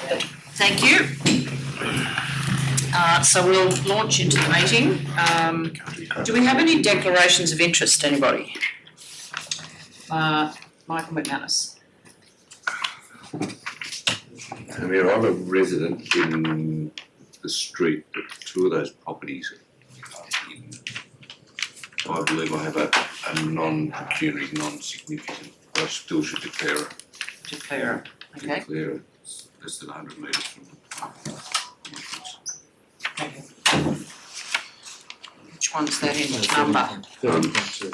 Thank you. So we'll launch into the meeting. Do we have any declarations of interest, anybody? Michael McManus. I'm a resident in the street, but two of those properties, I believe I have a non-pecuniary, non-significant, I still should declare it. Declare it, okay. Declare it less than 100 metres from the Okay. Which one's that in number? 13.2.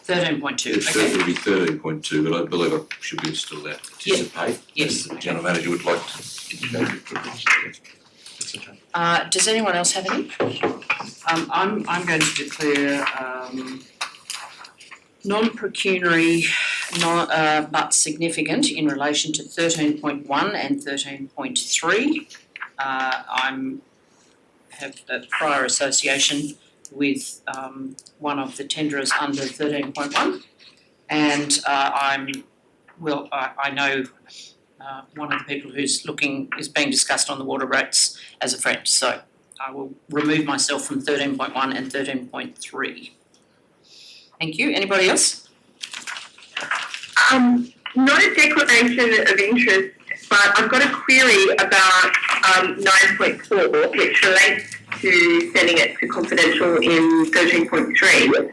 13.2, It's okay. certainly 13.2, but I believe I should be still allowed to participate. Yes. The General Manager would like to indicate it. Does anyone else have any? I'm going to declare non-pecuniary, but significant in relation to 13.1 and 13.3. I'm have a prior association with one of the tenderers under 13.1, and I know one of the people who's is being discussed on the water rates as a friend, so I will remove myself from 13.1 and 13.3. Thank you. Anybody else? Not a declaration of interest, but I've got a query about 9.4, which relates to sending it to confidential in 13.3.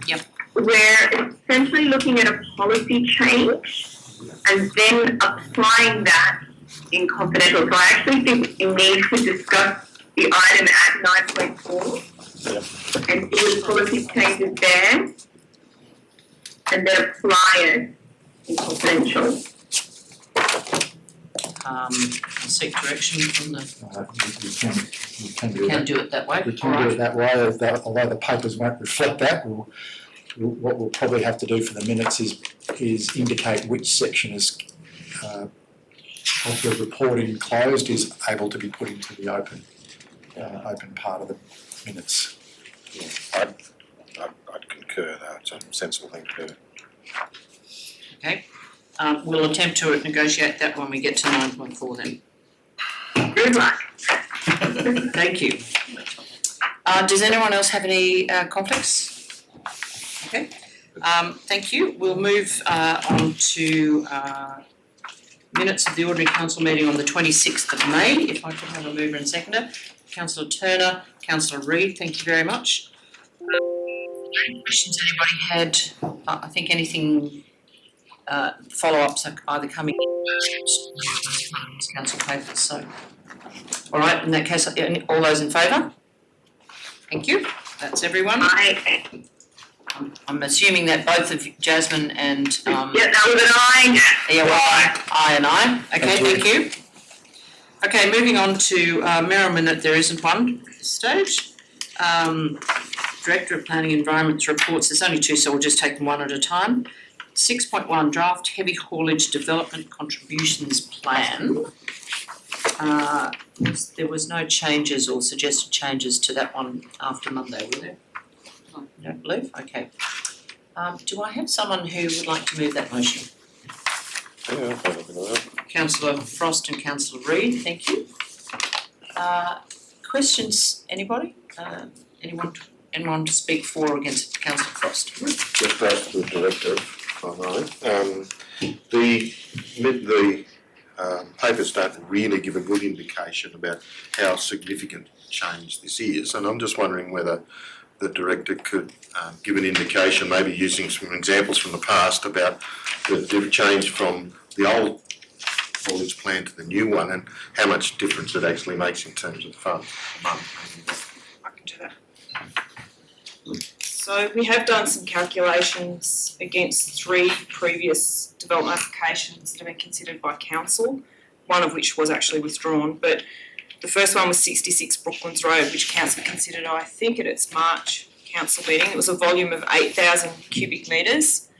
Yep. We're essentially looking at a policy change and then applying that in confidential. So I actually think we need to discuss the item at 9.4 and do the policy changes there and then apply it in confidential. I'll seek direction from the. We Can do it that way. We can do it that way, although the papers won't reflect that. What we'll probably have to do for the minutes is indicate which section is of the reporting closed is able to be put into the open part of the minutes. Yeah, I'd concur. It's a sensible thing to do. Okay. We'll attempt to negotiate that when we get to 9.4 then. Good luck. Thank you. Does anyone else have any conflicts? Okay. Thank you. We'll move on to minutes of the ordinary council meeting on the 26th of May. If I could have a mover and seconder. Councillor Turner, Councillor Reid, thank you very much. Any questions anybody had? I think anything follow-ups are either coming in council papers, so. All right, in that case, all those in favour? Thank you. That's everyone. Aye. I'm assuming that both of Jasmine and Yeah, that was an aye. yeah, well, aye and aye. Okay, thank you. Okay, moving on to Merriman, there isn't one at this stage. Director of Planning and Environment's reports, there's only two, so we'll just take them one at a time. 6.1 draft heavy haulage development contributions plan. There was no changes or suggested changes to that one after Monday, were there? I don't believe. Okay. Do I have someone who would like to move that motion? Yeah, I'll have that. Councillor Frost and Councillor Reid, thank you. Questions, anybody? Anyone to speak for or against Councillor Frost? Just ask the director, if I may. The papers don't really give a good indication about how significant change this is, and I'm just wondering whether the director could give an indication, maybe using some examples from the past about the change from the old haulage plan to the new one and how much difference it actually makes in terms of funds a month. I can do that. So we have done some calculations against 3 previous development applications that have been considered by council, one of which was actually withdrawn, but the first one was 66 Brooklands Road, which council considered, I think, at its March council meeting. It was a volume of 8,000 cubic metres,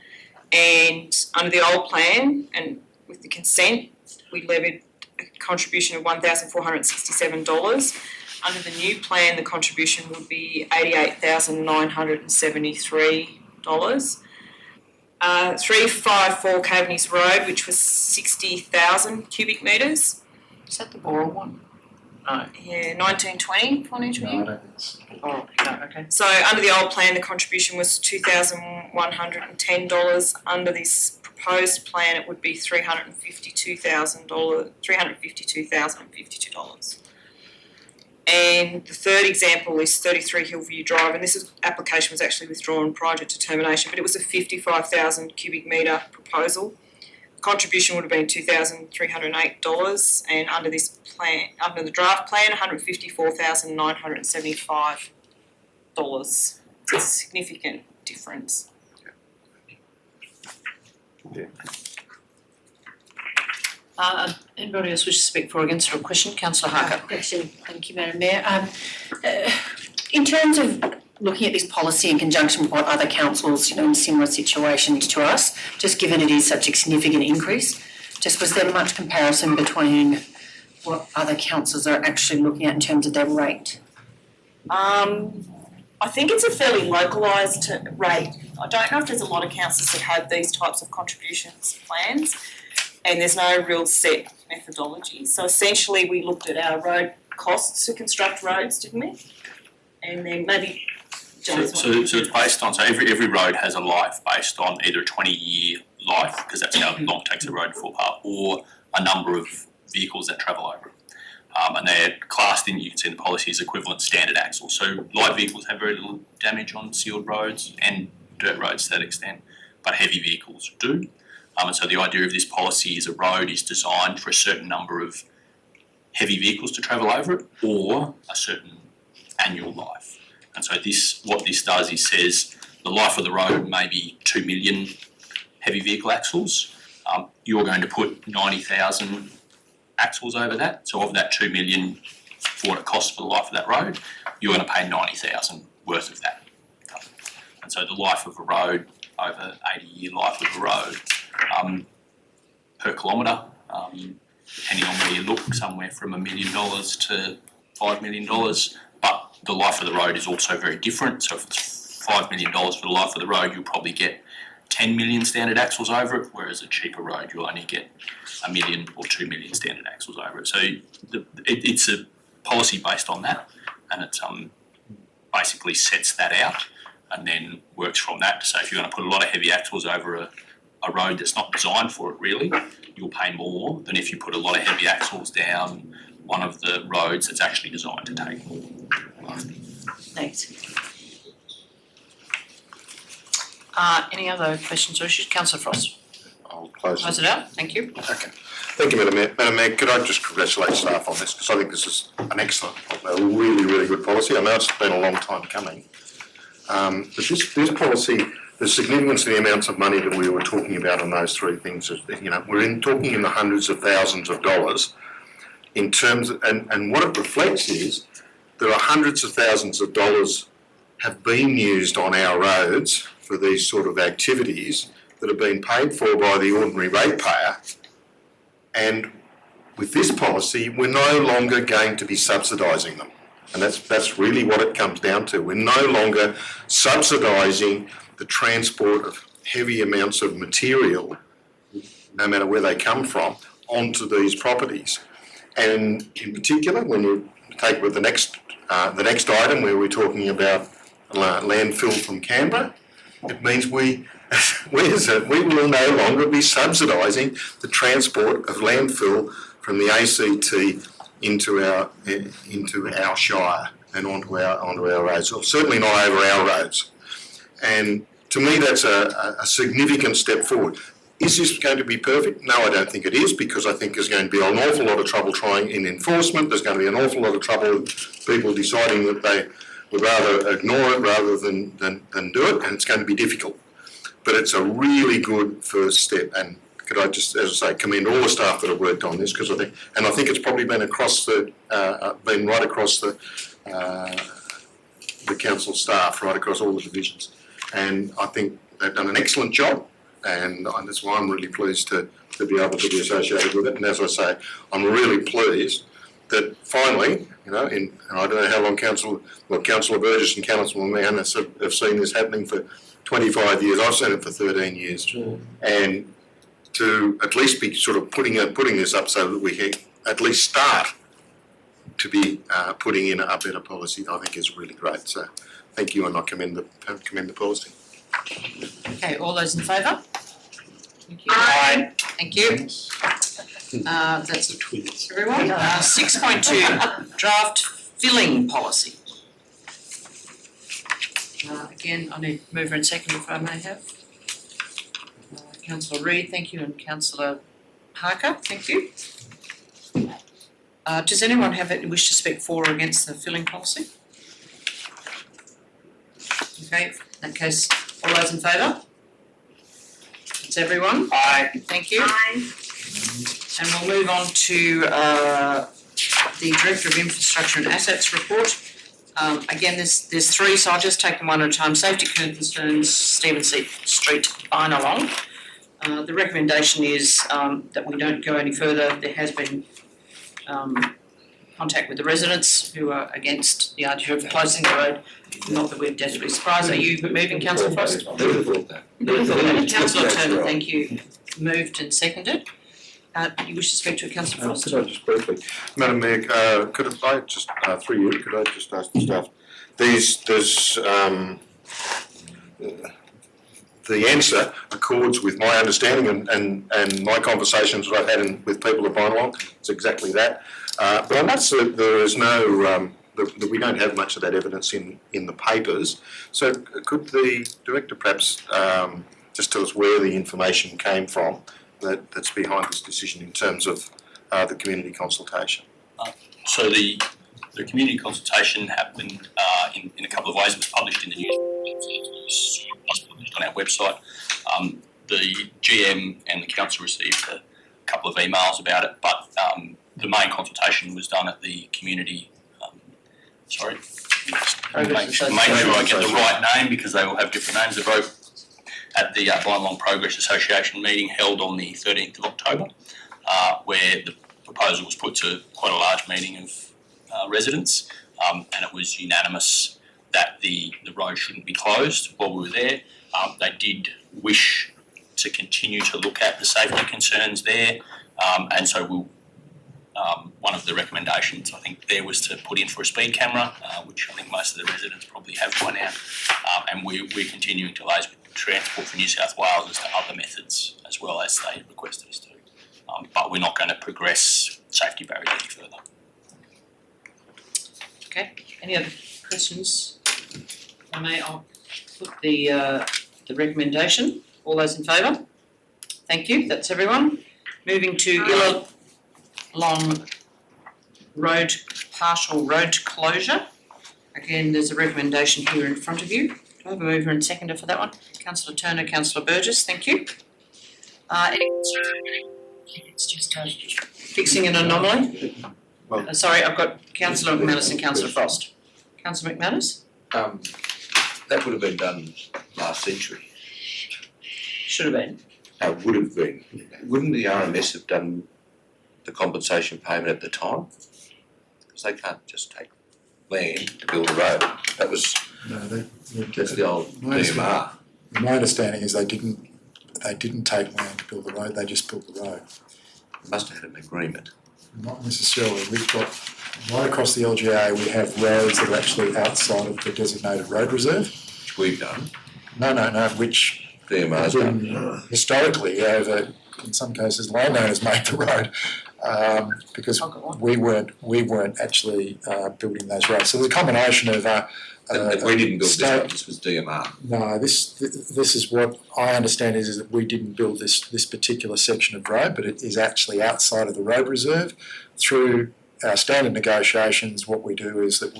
and under the old plan and with the consent, we levied a contribution of $1,467. Under the new plan, the contribution would be $88,973. 354 Cavendish Road, which was 60,000 cubic metres, Is that the Boral one? No. Yeah, 1920 financial year. No, I don't think it's. Oh, no, okay. So under the old plan, the contribution was $2,110. Under this proposed plan, it would be $352,052. And the third example is 33 Hillview Drive, and this application was actually withdrawn prior to determination, but it was a 55,000 cubic metre proposal. Contribution would have been $2,308, and under this plan, under the draft plan, $154,975. It's a significant difference. Anybody else wish to speak for or against or a question? Councillor Harker. Question. Thank you, Madam Mayor. In terms of looking at this policy in conjunction with what other councils, in similar situations to us, just given it is such a significant increase, just was there much comparison between what other councils are actually looking at in terms of their rate? I think it's a fairly localised rate. I don't know if there's a lot of councils that have these types of contributions plans, and there's no real set methodology. So essentially we looked at our road costs to construct roads, didn't we? And then maybe So it's based on, so every road has a life based on either a 20-year life, because that's how long it takes a road to fall apart, or a number of vehicles that travel over it. And they're classed in, you can see in the policy, as equivalent standard axles. So light vehicles have very little damage on sealed roads and dirt roads to that extent, but heavy vehicles do. And so the idea of this policy is a road is designed for a certain number of heavy vehicles to travel over it, or a certain annual life. And so what this does is says the life of the road may be 2 million heavy vehicle axles. You're going to put 90,000 axles over that. So of that 2 million, for what it costs for the life of that road, you're going to pay 90,000 worth of that. And so the life of a road, over 80-year life of a road, per kilometre, depending on where you look, somewhere from $1 million to $5 million. But the life of the road is also very different. So if it's $5 million for the life of the road, you'll probably get 10 million standard axles over it, whereas a cheaper road, you'll only get 1 million or 2 million standard axles over it. So it's a policy based on that, and it basically sets that out and then works from that. So if you're going to put a lot of heavy axles over a road that's not designed for it really, you'll pay more than if you put a lot of heavy axles down one of the roads that's actually designed to take more. Thanks. Any other questions or issues? Councillor Frost. I'll close Close it out. Thank you. Okay. Thank you, Madam Mayor. Madam Mayor, could I just congratulate staff on this, because I think this is an excellent, a really, really good policy. I know it's been a long time coming. But this policy, the significance of the amounts of money that we were talking about on those three things, we're talking in the hundreds of thousands of dollars in terms of, and what it reflects is there are hundreds of thousands of dollars have been used on our roads for these sort of activities that have been paid for by the ordinary ratepayer. And with this policy, we're no longer going to be subsidising them. And that's really what it comes down to. We're no longer subsidising the transport of heavy amounts of material, no matter where they come from, onto these properties. And in particular, when you take with the next item where we're talking about landfill from Canberra, it means we will no longer be subsidising the transport of landfill from the ACT into our shire and onto our roads, or certainly not over our roads. And to me, that's a significant step forward. Is this going to be perfect? No, I don't think it is, because I think there's going to be an awful lot of trouble trying in enforcement. There's going to be an awful lot of trouble with people deciding that they would rather ignore it rather than do it, and it's going to be difficult. But it's a really good first step, and could I just, as I say, commend all the staff that have worked on this, because I think it's probably been right across the council staff, right across all the divisions, and I think they've done an excellent job, and that's why I'm really pleased to be able to be associated with it. And as I say, I'm really pleased that finally, and I don't know how long Councillor Burgess and Councillor Mann have seen this happening for 25 years. I've seen it for 13 years. And to at least be sort of putting this up so that at least start to be putting in a better policy, I think is really great. So thank you, and I commend the policy. Okay, all those in favour? Thank you. Aye. Thank you. That's The twins. everyone. 6.2, draft filling policy. Again, I need mover and second if I may have. Councillor Reid, thank you, and Councillor Parker, thank you. Does anyone have any wish to speak for or against the filling policy? Okay, in that case, all those in favour? That's everyone. Aye. Thank you. Aye. And we'll move on to the Director of Infrastructure and Assets report. Again, there's three, so I'll just take them one at a time. Safety concerns, Stephen Street, Binalong. The recommendation is that we don't go any further. There has been contact with the residents who are against the idea of closing the road. Not that we're desperately surprised. Are you moving, Councillor Frost? Never thought that. Councillor Turner, Right. thank you. Moved and seconded. You wish to speak to Councillor Frost? Could I just briefly, Madam Mayor, could I just, through you, could I just ask the staff, the answer accords with my understanding and my conversations that I've had with people at Binalong, it's exactly that. But I must say that there is no, that we don't have much of that evidence in the papers. So could the Director perhaps just tell us where the information came from that's behind this decision in terms of the community consultation? So the community consultation happened in a couple of ways. It was published in the news, it was published on our website. The GM and the council received a couple of emails about it, but the main consultation was done at the community. Make sure I get the right name because they all have different names. They're both at the Binalong Progress Association meeting held on the 13th of October, where the proposal was put to quite a large meeting of residents, and it was unanimous that the road shouldn't be closed while we were there. They did wish to continue to look at the safety concerns there, and so one of the recommendations I think there was to put in for a speed camera, which I think most of the residents probably have by now, and we're continuing to liaise with Transport for New South Wales as to other methods as well as they requested us to. But we're not going to progress safety barriers any further. Okay, any other questions? If I may, I'll put the recommendation. All those in favour? Thank you, that's everyone. Moving to Illawong Road, partial road closure. Again, there's a recommendation here in front of you. Do I have a mover and seconder for that one? Councillor Turner, Councillor Burgess, thank you. It's just fixing an anomaly. Sorry, I've got Councillor McManus and Councillor Frost. Councillor McManus? That would have been done last century. Should have been. Would have been. Wouldn't the RMS have done the compensation payment at the time? Because they can't just take land to build a road. That was, that's the old DMR. My understanding is they didn't take land to build the road, they just built the road. Must have had an agreement. Not necessarily. We've got, right across the LGA, we have roads that are actually outside of the designated road reserve. Which we've done. No, which DMR's done. Historically, over, in some cases, landowners made the road, because we weren't actually building those roads. So there's a combination of and we didn't build this one, this was DMR. No, this is what I understand is that we didn't build this particular section of road, but it is actually outside of the road reserve. Through our standard negotiations, what we do is that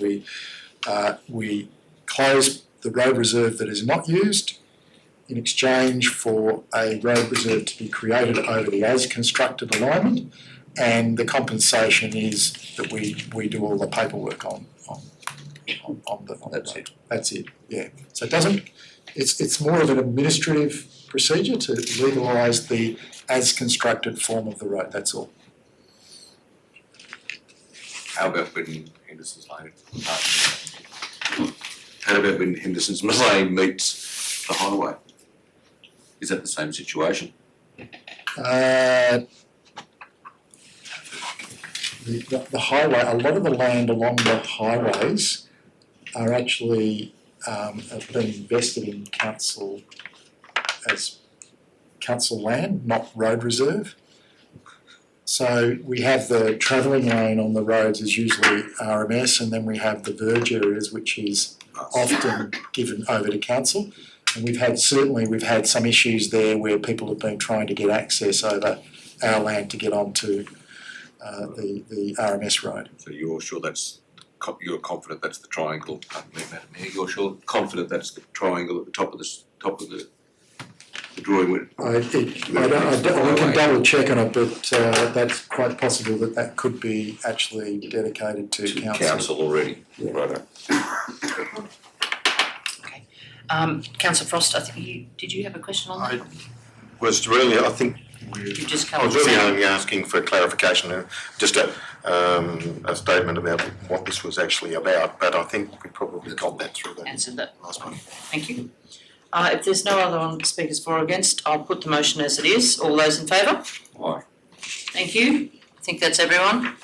we close the road reserve that is not used in exchange for a road reserve to be created over the as constructed alignment, and the compensation is that we do all the paperwork on That's it. That's it, yeah. So it doesn't, it's more of an administrative procedure to legalise the as constructed form of the road, that's all. How about when Henderson's Lane? How about when Henderson's Lane meets the highway? Is that the same situation? the highway, a lot of the land along the highways are actually have been invested in council as council land, not road reserve. So we have the travelling lane on the roads is usually RMS, and then we have the verge areas, which is often given over to council. And we've had some issues there where people have been trying to get access over our land to get onto the RMS road. So you're sure you're confident that's the triangle, pardon me, Madam Mayor, you're sure confident that's the triangle at the top of the drawing with? We can double check on it, but that's quite possible that could be actually dedicated to council. Council already, Yeah. right. Councillor Frost, I think did you have a question on that? Was really, I think, You just I come was really only asking for clarification, just a statement about what this was actually about, but I think we probably got that through the answered that. last one. Thank you. If there's no other speakers for or against, I'll put the motion as it is. All those in favour? Aye. Thank you. I think that's everyone.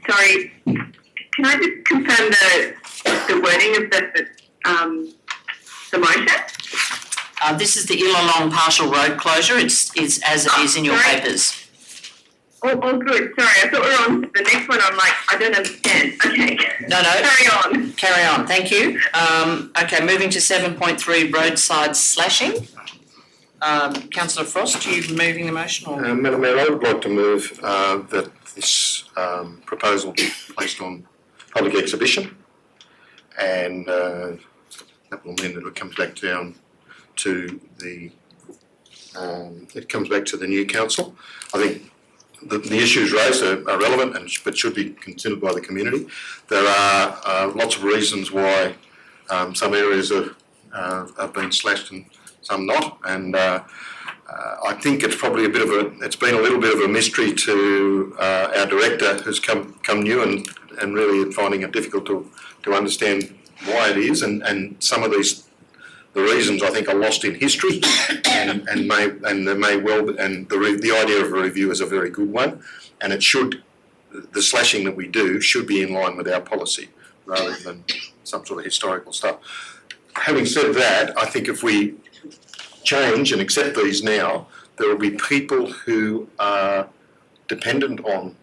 Sorry, can I just confirm the wording of the motion? This is the Illawong partial road closure. It's as it is in your sorry. papers. All good, sorry, I thought we were on the next one, I'm like, I don't understand, okay. No. Carry on, thank you. Okay, moving to 7.3 roadside slashing. Councillor Frost, are you moving the motion or? Madam Mayor, I would like to move that this proposal be placed on public exhibition, and that will mean that it comes back down to the new council. I think the issues raised are relevant but should be considered by the community. There are lots of reasons why some areas have been slashed and some not, and I think it's probably it's been a little bit of a mystery to our director, who's come new and really finding it difficult to understand why it is, and some of the reasons I think are lost in history, and there may well be, and the idea of a review is a very good one, and the slashing that we do should be in line with our policy rather than some sort of historical stuff. Having said that, I think if we change and accept these now, there will be people who are dependent on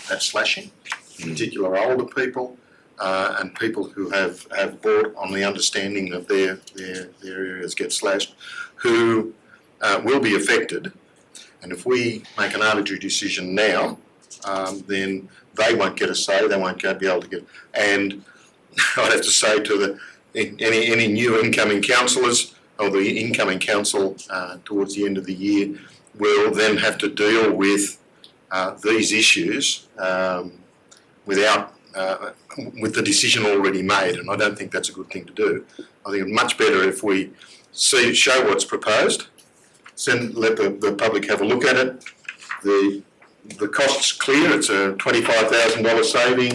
that slashing, in particular older people, and people who have bought on the understanding that their areas get slashed, who will be affected. And if we make an arbitrary decision now, then they won't get a say, they won't be able to get. And I'd have to say to any new incoming councillors, or the incoming council towards the end of the year, will then have to deal with these issues with the decision already made, and I don't think that's a good thing to do. I think it's much better if we show what's proposed, let the public have a look at it. The cost's clear, it's a $25,000 saving.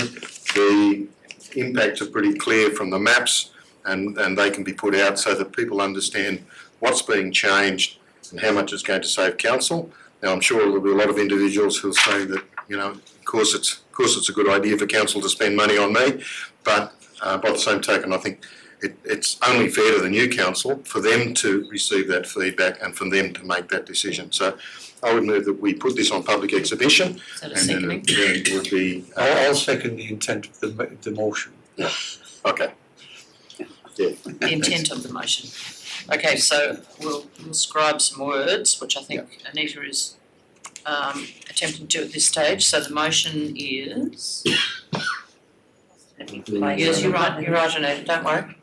The impacts are pretty clear from the maps, and they can be put out so that people understand what's being changed and how much it's going to save council. Now, I'm sure there'll be a lot of individuals who'll say that, of course it's a good idea for council to spend money on me, but by the same token, I think it's only fair to the new council for them to receive that feedback and for them to make that decision. So I would move that we put this on public exhibition. Is that a seconding? Then it would be. I'll second the intent of the motion. Yeah. Okay. Yeah. The intent of the motion. Okay, so we'll scribe some words, which I think Anita is attempting to at this stage. So the motion is. Yes, you're right, Anita, don't worry.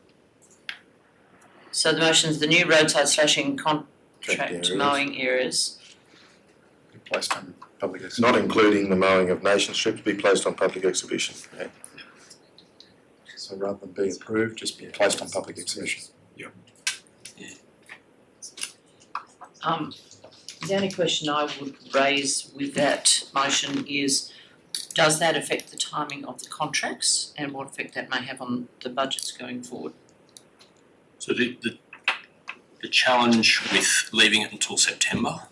So the motion is the new roadside slashing contract mowing areas. Placed on public exhibition. Not including the mowing of nation strips, be placed on public exhibition. Yeah. So rather than be approved, just be placed on public exhibition. The only question I would raise with that motion is, does that affect the timing of the contracts and what effect that may have on the budgets going forward? So the challenge with leaving it until September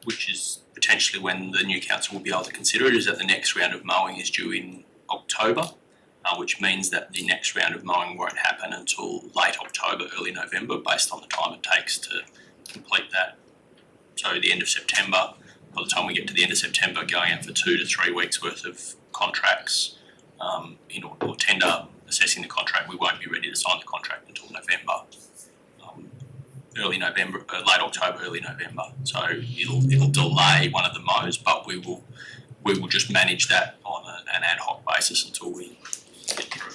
which is potentially when the new council will be able to consider it, is that the next round of mowing is due in October, which means that the next round of mowing won't happen until late October, early November, based on the time it takes to complete that. So the end of September, by the time we get to the end of September, going out for 2 to 3 weeks worth of contracts, or tender assessing the contract, we won't be ready to sign the contract until November. Early November, late October, early November. So it'll delay one of the mows, but we will just manage that on an ad hoc basis until we get through.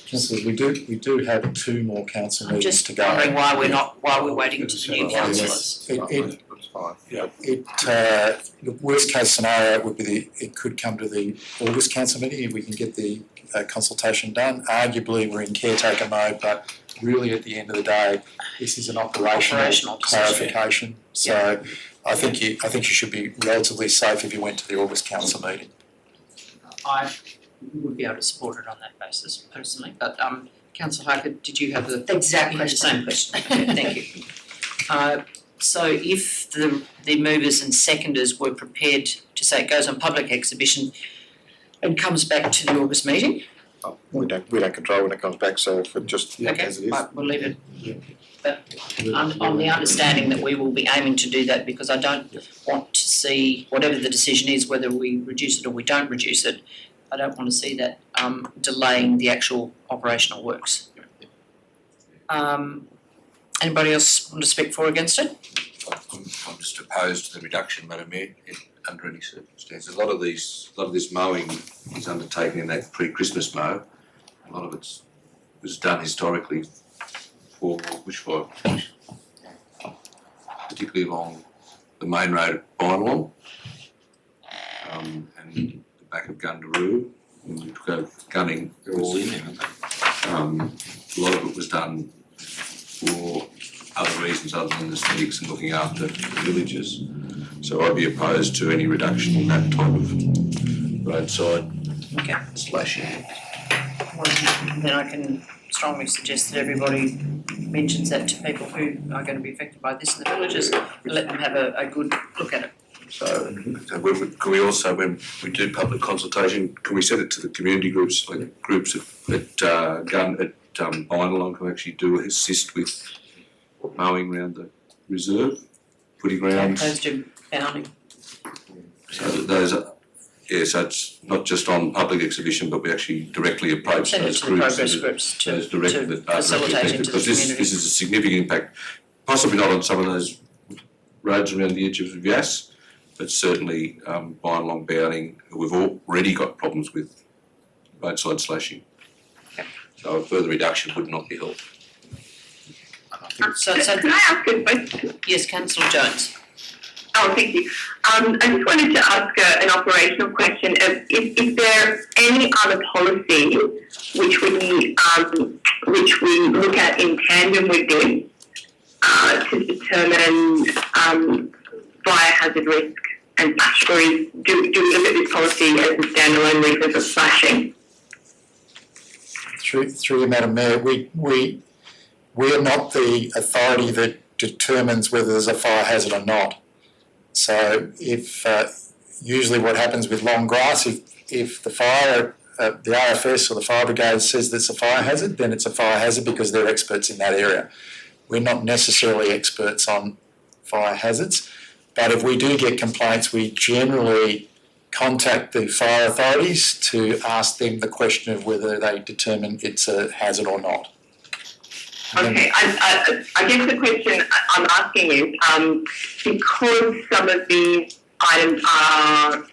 Councillors, we do have 2 more council I'm meetings just to go. wondering why we're waiting to the new councillors. That's fine. The worst case scenario would be it could come to the August council meeting if we can get the consultation done. Arguably, we're in caretaker mode, but really at the end of the day, this is an operational clarification. So I think you should be relatively safe if you went to the August council meeting. I would be able to support it on that basis personally, but Councillor Harker, did you have the Exact the same question? Okay, thank you. So if the movers and seconders were prepared to say it goes on public exhibition and comes back to the August meeting, We don't control when it comes back, so if it just okay, as it is. right, we'll leave it. But on the understanding that we will be aiming to do that, because I don't want to see, whatever the decision is, whether we reduce it or we don't reduce it, I don't want to see that delaying the actual operational works. Anybody else want to speak for or against it? I'm just opposed to the reduction, Madam Mayor, under any circumstance. A lot of this mowing is undertaken in that pre-Christmas mow. A lot of it was done historically for particularly along the main road at Bynalong, and the back of Gundaroo, when we took over gunning all in there. A lot of it was done for other reasons other than aesthetics and looking after the villages. So I'd be opposed to any reduction in that type of roadside slashing. Well, then I can strongly suggest that everybody mentions that to people who are going to be affected by this in the villages and let them have a good look at it. So can we also, when we do public consultation, can we send it to the community groups, like groups at Bynalong who actually do assist with mowing around the reserve, footy grounds? Opposed to bounding. So that those are, so it's not just on public exhibition, but we actually directly approach Send it those to the groups. progress groups to Those direct that are directly facilitate affected, into the because this community. is a significant impact, possibly not on some of those roads around the edges of Yass, but certainly Bynalong, bounding, we've already got problems with roadside slashing. So a further reduction would not be helpful. So, Can I ask a question? yes, Councillor Jones. Oh, thank you. I just wanted to ask an operational question. Is there any other policy which we look at in tandem with this to determine fire hazard risk and flash, or do we look at this policy as a standalone reason for flashing? Through you, Madam Mayor, we are not the authority that determines whether there's a fire hazard or not. So if usually what happens with long grass, if the fire, the RFS or the fire brigade says there's a fire hazard, then it's a fire hazard because they're experts in that area. We're not necessarily experts on fire hazards, but if we do get complaints, we generally contact the fire authorities to ask them the question of whether they determine it's a hazard or not. Okay, I guess the question I'm asking is, because some of these items are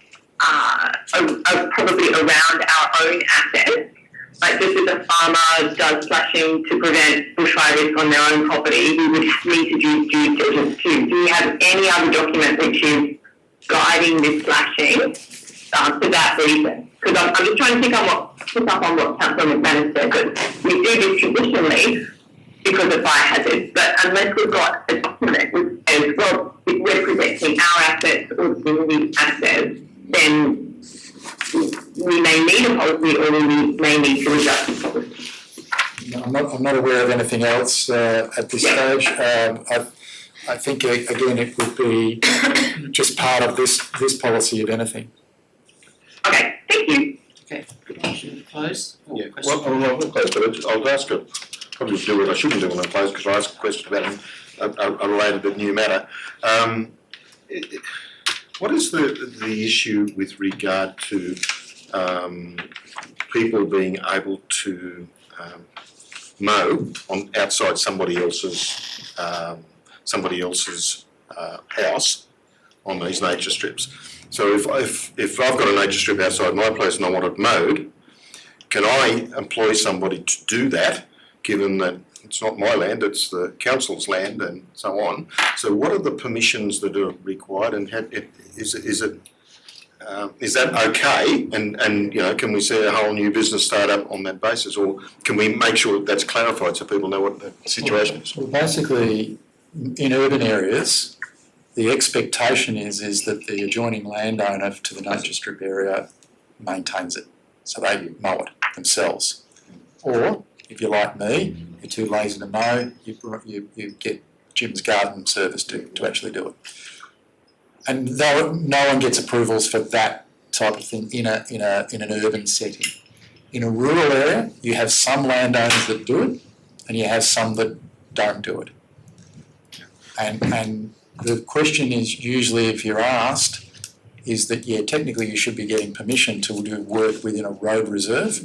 probably around our own assets, like just as a farmer does slashing to prevent bushfire risk on their own property, we would need to do due diligence too. Do you have any other document which is guiding this slashing for that reason? Because I'm just trying to pick up on what Councillor McManus said, that we do this traditionally because of fire hazards, but unless we've got a document which says, well, we're protecting our assets or the community assets, then we may need a policy or we may need to adjust the policy. I'm not aware of anything else at this stage. I think again, it would be just part of this policy if anything. Okay, thank you. Motion to close. Yeah, Question? well, I'm not close, but I'll ask a, probably do what I shouldn't do when I'm closed, because I ask a question about a related but new matter. What is the issue with regard to people being able to mow on outside somebody else's house on these nature strips? So if I've got a nature strip outside my place and I want it mowed, can I employ somebody to do that, given that it's not my land, it's the council's land and so on? So what are the permissions that are required, and is that okay? And you know, can we see a whole new business start up on that basis, or can we make sure that that's clarified so people know what the situation is? Well, basically, in urban areas, the expectation is that the adjoining landowner to the nature strip area maintains it, so they mow it themselves. Or, if you're like me, you're too lazy to mow, you get Jim's Garden Service to actually do it. And no one gets approvals for that type of thing in an urban setting. In a rural area, you have some landowners that do it, and you have some that don't do it. And the question is usually, if you're asked, is that, yeah, technically you should be getting permission to do work within a road reserve,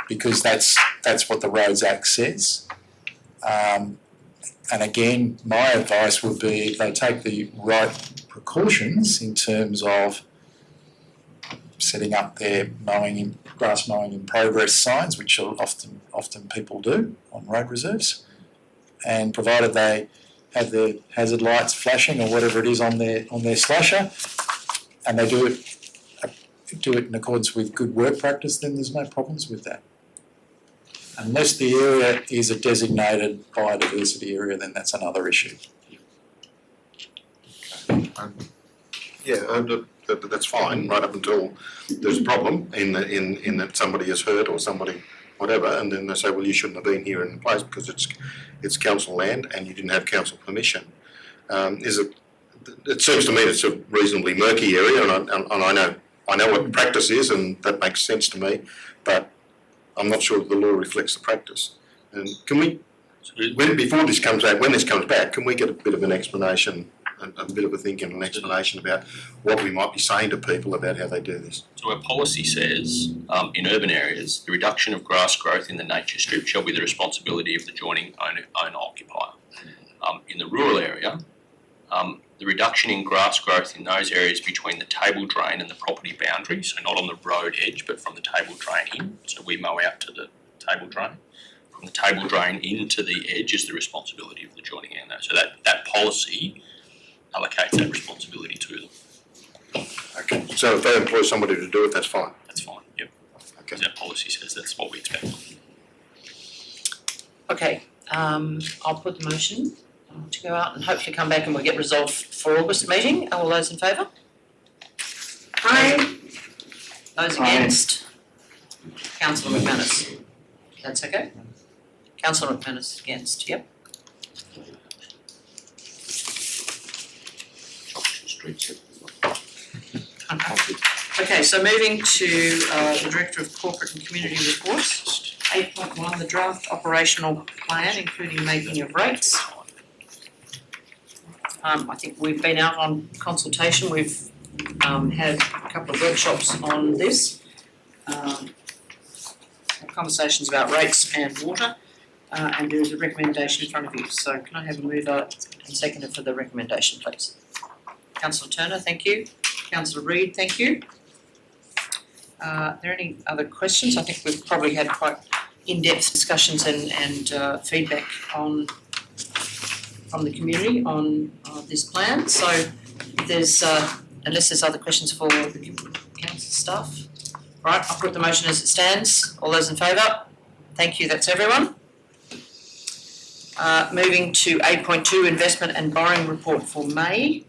because that's what the Roads Act says. And again, my advice would be they take the right precautions in terms of setting up their grass mowing in progress signs, which are often people do on road reserves, and provided they have their hazard lights flashing or whatever it is on their slasher, and they do it in accordance with good work practice, then there's no problems with that. Unless the area is a designated biodiversity area, then that's another issue. That's fine, right up until there's a problem in that somebody is hurt or somebody whatever, and then they say, well, you shouldn't have been here in the place because it's council land and you didn't have council permission. It seems to me it's a reasonably murky area, and I know what practice is, and that makes sense to me, but I'm not sure the law reflects the practice. And can we, when this comes back, can we get a bit of an explanation, a bit of a thinking, an explanation about what we might be saying to people about how they do this? So our policy says, in urban areas, the reduction of grass growth in the nature strip shall be the responsibility of the adjoining owner-occupier. In the rural area, the reduction in grass growth in those areas between the table drain and the property boundary, so not on the road edge, but from the table drain in, so we mow out to the table drain. From the table drain into the edge is the responsibility of the adjoining owner. So that policy allocates that responsibility to them. Okay, so if they employ somebody to do it, that's fine? That's fine, yep. Okay. Because that policy says that's what we expect. Okay, I'll put the motion to go out and hopefully come back and we'll get resolved for August meeting. All those in favour? Aye. Those against? Councillor McManus. That's okay? Councillor McManus against, yep. Okay, so moving to the Director of Corporate and Community Reports. 8.1, the draft operational plan, including making of rates. I think we've been out on consultation. We've had a couple of workshops on this. Conversations about rates and water, and there is a recommendation in front of you. So can I have a mover and seconder for the recommendation, please? Councillor Turner, thank you. Councillor Reid, thank you. Are there any other questions? I think we've probably had quite in-depth discussions and feedback from the community on this plan. So if there's, unless there's other questions for the council staff. Right, I'll put the motion as it stands. All those in favour? Thank you, that's everyone. Moving to 8.2, investment and borrowing report for May.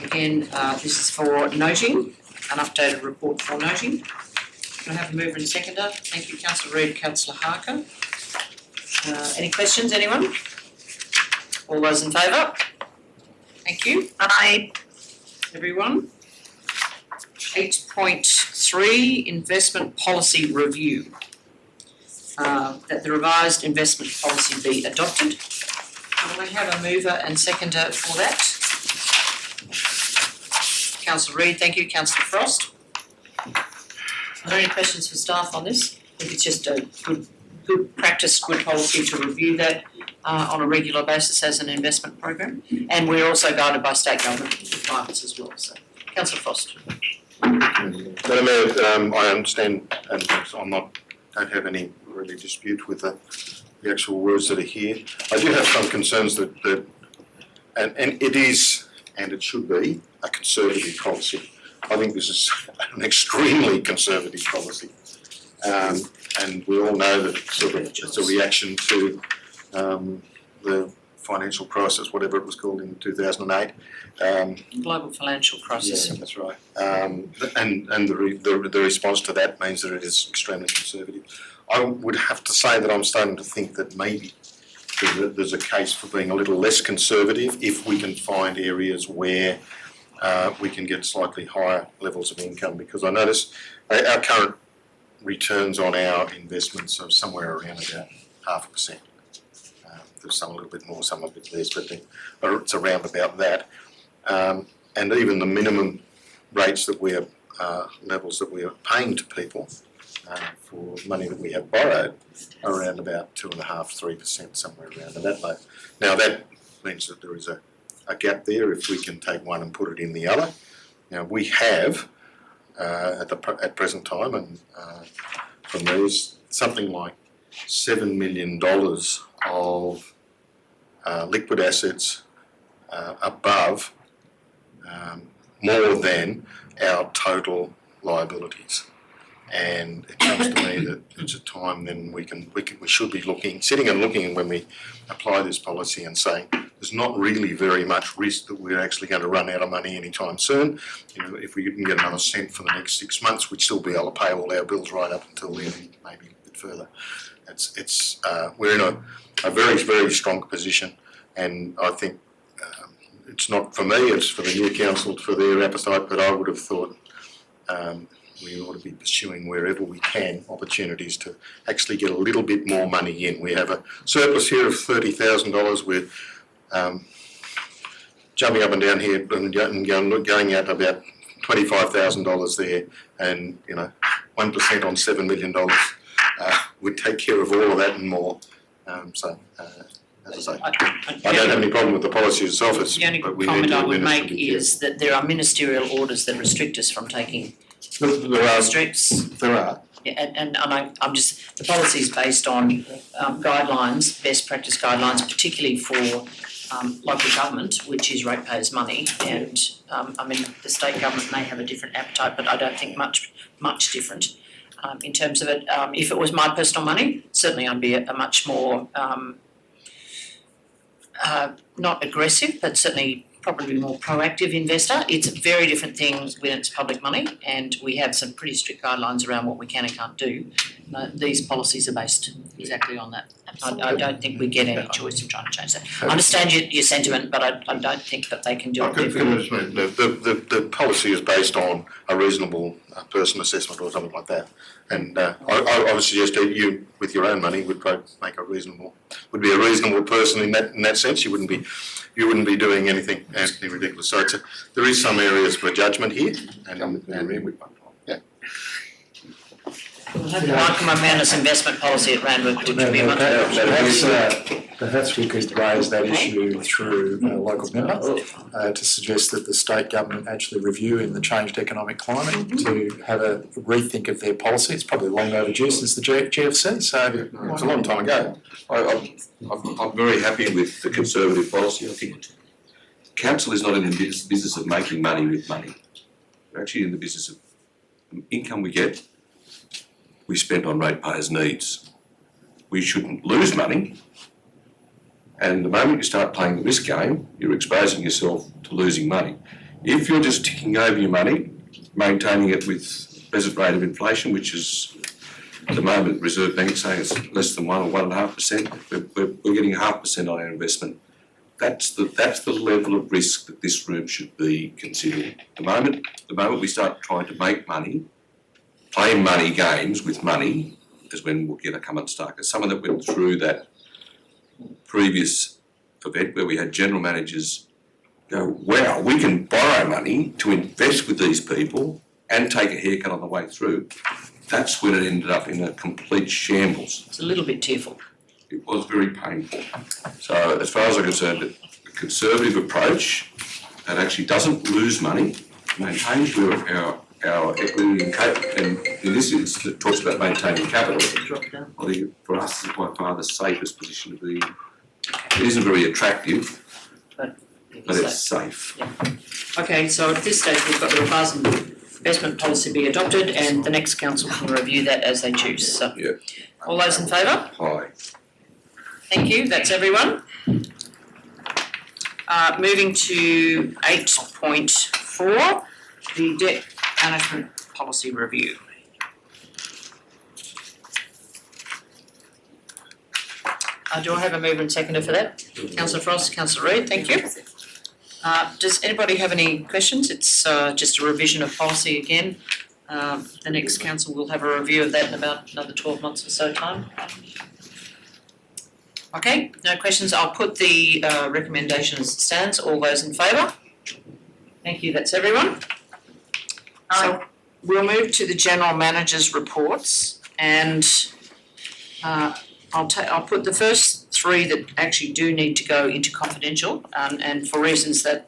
Again, this is for noting, an updated report for noting. Can I have a mover and seconder? Thank you, Councillor Reid, Councillor Harker. Any questions, anyone? All those in favour? Thank you. Aye. Everyone. 8.3, investment policy review. That the revised investment policy be adopted. Will I have a mover and seconder for that? Councillor Reid, thank you. Councillor Frost. Are there any questions for staff on this? I think it's just a good practice, good policy to review that on a regular basis as an investment program. And we're also guided by state government requirements as well. So, Councillor Frost. Madam Mayor, I understand, and don't have any really dispute with the actual words that are here. I do have some concerns that and it is, and it should be, a conservative policy. I think this is an extremely conservative policy. And we all know that it's a reaction to the financial crisis, whatever it was called in 2008. Global financial crisis. Yeah, that's right. And the response to that means that it is extremely conservative. I would have to say that I'm starting to think that maybe there's a case for being a little less conservative if we can find areas where we can get slightly higher levels of income, because I notice our current returns on our investments are somewhere around about 0.5%. There's some a little bit more, some a bit less, but it's around about that. And even the minimum rates that we are, levels that we are paying to people for money that we have borrowed are around about 2.5–3%, somewhere around that low. Now that means that there is a gap there if we can take one and put it in the other. Now we have at present time, and from there is something like $7 million of liquid assets above more than our total liabilities. And it comes to me that it's a time then we should be sitting and looking when we apply this policy and saying there's not really very much risk that we're actually going to run out of money anytime soon. You know, if we can get another cent for the next 6 months, we'd still be able to pay all our bills right up until then, maybe a bit further. We're in a very, very strong position, and I think it's not for me, it's for the new council, for their appetite, but I would have thought we ought to be pursuing wherever we can opportunities to actually get a little bit more money in. We have a surplus here of $30,000. We're jumping up and down here and going out about $25,000 there, and 1% on $7 million would take care of all of that and more. As I say, I don't have any problem with the policy itself. The only comment I would make is that there are ministerial orders that restrict us from taking streets. There are. Yeah, and I'm just, the policy is based on guidelines, best practice guidelines, particularly for local government, which is ratepayers' money. And the state government may have a different appetite, but I don't think much different in terms of it. If it was my personal money, certainly I'd be a much more not aggressive, but certainly probably more proactive investor. It's a very different thing when it's public money, and we have some pretty strict guidelines around what we can and can't do. These policies are based exactly on that. I don't think we get any choice in trying to change that. I understand your sentiment, but I don't think that they can do it. The policy is based on a reasonable person assessment or something like that. And I would suggest that you, with your own money, would be a reasonable person in that sense. You wouldn't be doing anything ridiculous. So there is some areas for judgment here, and yeah. We'll have the Michael Manus investment policy at Randwick, which would be a much better. Perhaps we could raise that issue through a local member to suggest that the state government actually review in the changed economic climate to have a rethink of their policy. It's probably long overdue since the GFC, so it's a long time ago. I'm very happy with the Conservative policy. I think council is not in the business of making money with money. We're actually in the business of income we get, we spend on ratepayers' needs. We shouldn't lose money, and the moment you start playing the risk game, you're exposing yourself to losing money. If you're just ticking over your money, maintaining it with present rate of inflation, which is at the moment Reserve Bank saying it's less than 1 or 1.5%, we're getting 0.5% on our investment That's the level of risk that this room should be considering. The moment we start trying to make money, playing money games with money, is when we'll get a come unstuck. As someone that went through that previous event where we had general managers go, wow, we can borrow money to invest with these people and take a haircut on the way through. That's when it ended up in a complete shambles. It's a little bit tearful. It was very painful. So as far as I'm concerned, a conservative approach that actually doesn't lose money, maintains our equity and in this instance it talks about maintaining capital. I think for us it's by far the safest position to be in. It isn't very attractive, but it's safe. Okay, so at this stage, we've got the revised investment policy be adopted and the next council can review that as they choose, so. Yeah. All those in favour? Aye. Thank you, that's everyone. Moving to 8.4, the debt management policy review. Do I have a mover and seconder for that? Councillor Frost, Councillor Reid, thank you. Does anybody have any questions? It's just a revision of policy again. The next council will have a review of that in about another 12 months or so time. Okay, no questions. I'll put the recommendation as it stands. All those in favour? Thank you, that's everyone. So we'll move to the general manager's reports and I'll put the first three that actually do need to go into confidential, and for reasons that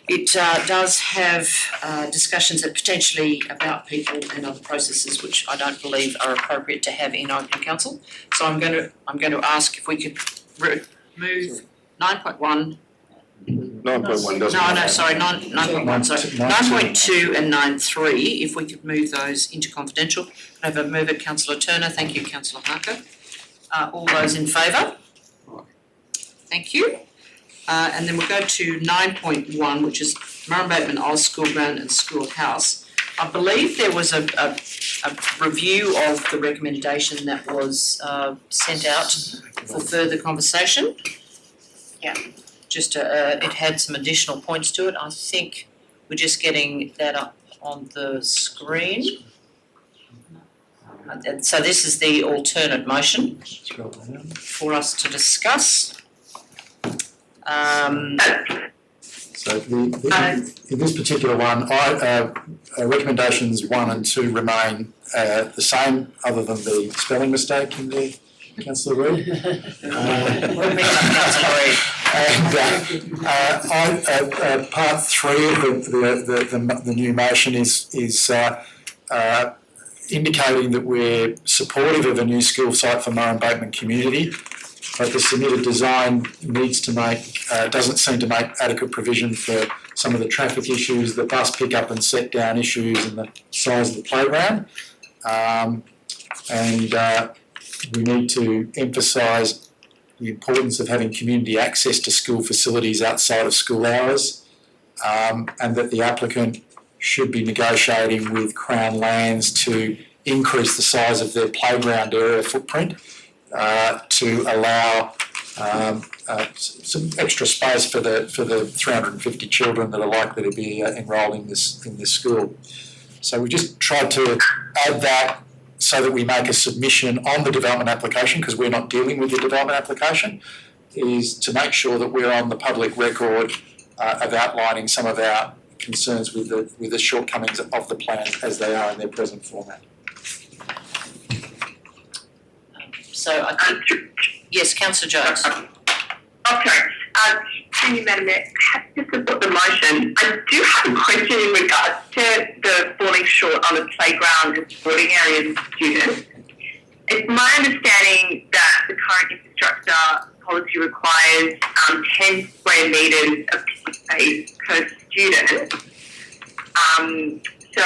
it does have discussions that potentially about people and other processes which I don't believe are appropriate to have in open council. So I'm going to ask if we could move 9.1. 9.1 doesn't. No, sorry, 9.1, sorry. 9.2 and 9.3, if we could move those into confidential. I have a mover, Councillor Turner, thank you, Councillor Harker. All those in favour? Thank you. And then we'll go to 9.1, which is Murrumbateman Oz School Ground and Schoolhouse. I believe there was a review of the recommendation that was sent out for further conversation. Yeah. Just it had some additional points to it. I think we're just getting that up on the screen. So this is the alternate motion for us to discuss. So in this particular one, recommendations 1 and 2 remain the same, other than the spelling mistake in there, Councillor Reid. And part 3 of the new motion is indicating that we're supportive of a new school site for Murrumbateman community, but the submitted design doesn't seem to make adequate provision for some of the traffic issues, the bus pick-up and set-down issues, and the size of the playground. We need to emphasise the importance of having community access to school facilities outside of school hours, and that the applicant should be negotiating with Crown Lands to increase the size of their playground area footprint to allow some extra space for the 350 children that are likely to be enrolled in this school. So we just tried to add that so that we make a submission on the development application, because we're not dealing with the development application, is to make sure that we're on the public record of outlining some of our concerns with the shortcomings of the plan as they are in their present format. So I think, yes, Councillor Jones. Thank you, Madam Mayor. To support the motion, I do have a question in regards to the falling short on the playground and sporting areas for students. It's my understanding that the current infrastructure policy requires 10 square metres of space per student. So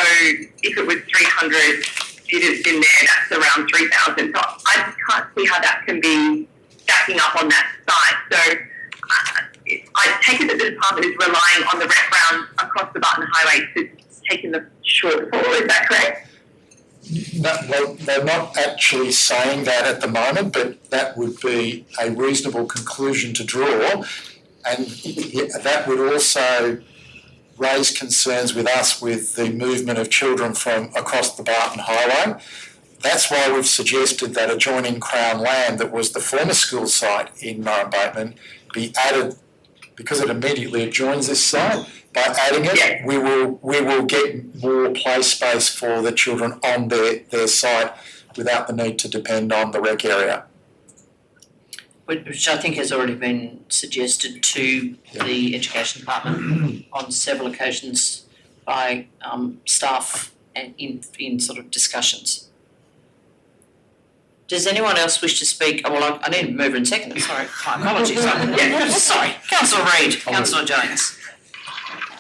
if it was 300 students in there, that's around 3,000. So I just can't see how that can be stacking up on that site. So I take it that the department is relying on the wraparound across the Barton Highway to taking the shortfall. Is that correct? well, they're not actually saying that at the moment, but that would be a reasonable conclusion to draw. And that would also raise concerns with us with the movement of children from across the Barton Highway. That's why we've suggested that adjoining Crown land that was the former school site in Murrumbateman be added, because it immediately adjoins this site. By adding it, we will get more play space for the children on their site without the need to depend on the rec area. Which I think has already been suggested to the Education Department on several occasions by staff and in sort of discussions. Does anyone else wish to speak? Oh, well, I need a mover and seconder, sorry, my apologies. Sorry, Councillor Reid, Councillor Jones.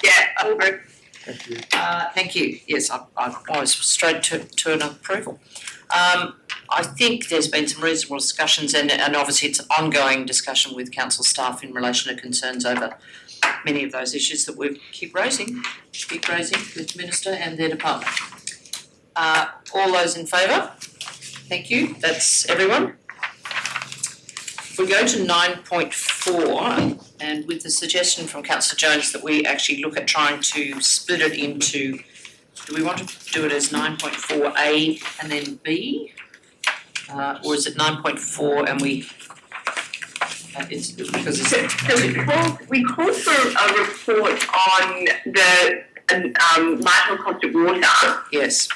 Yeah, over. Thank you. Thank you, yes, I was straight to an approval. I think there's been some reasonable discussions and obviously it's an ongoing discussion with council staff in relation to concerns over many of those issues that we keep raising with the Minister and their department. All those in favour? Thank you, that's everyone. If we go to 9.4 and with the suggestion from Councillor Jones that we actually look at trying to split it into, do we want to do it as 9.4A and then B? Or is it 9.4 and we, it's because it's. So we called for a report on the marginal cost of water. Yes.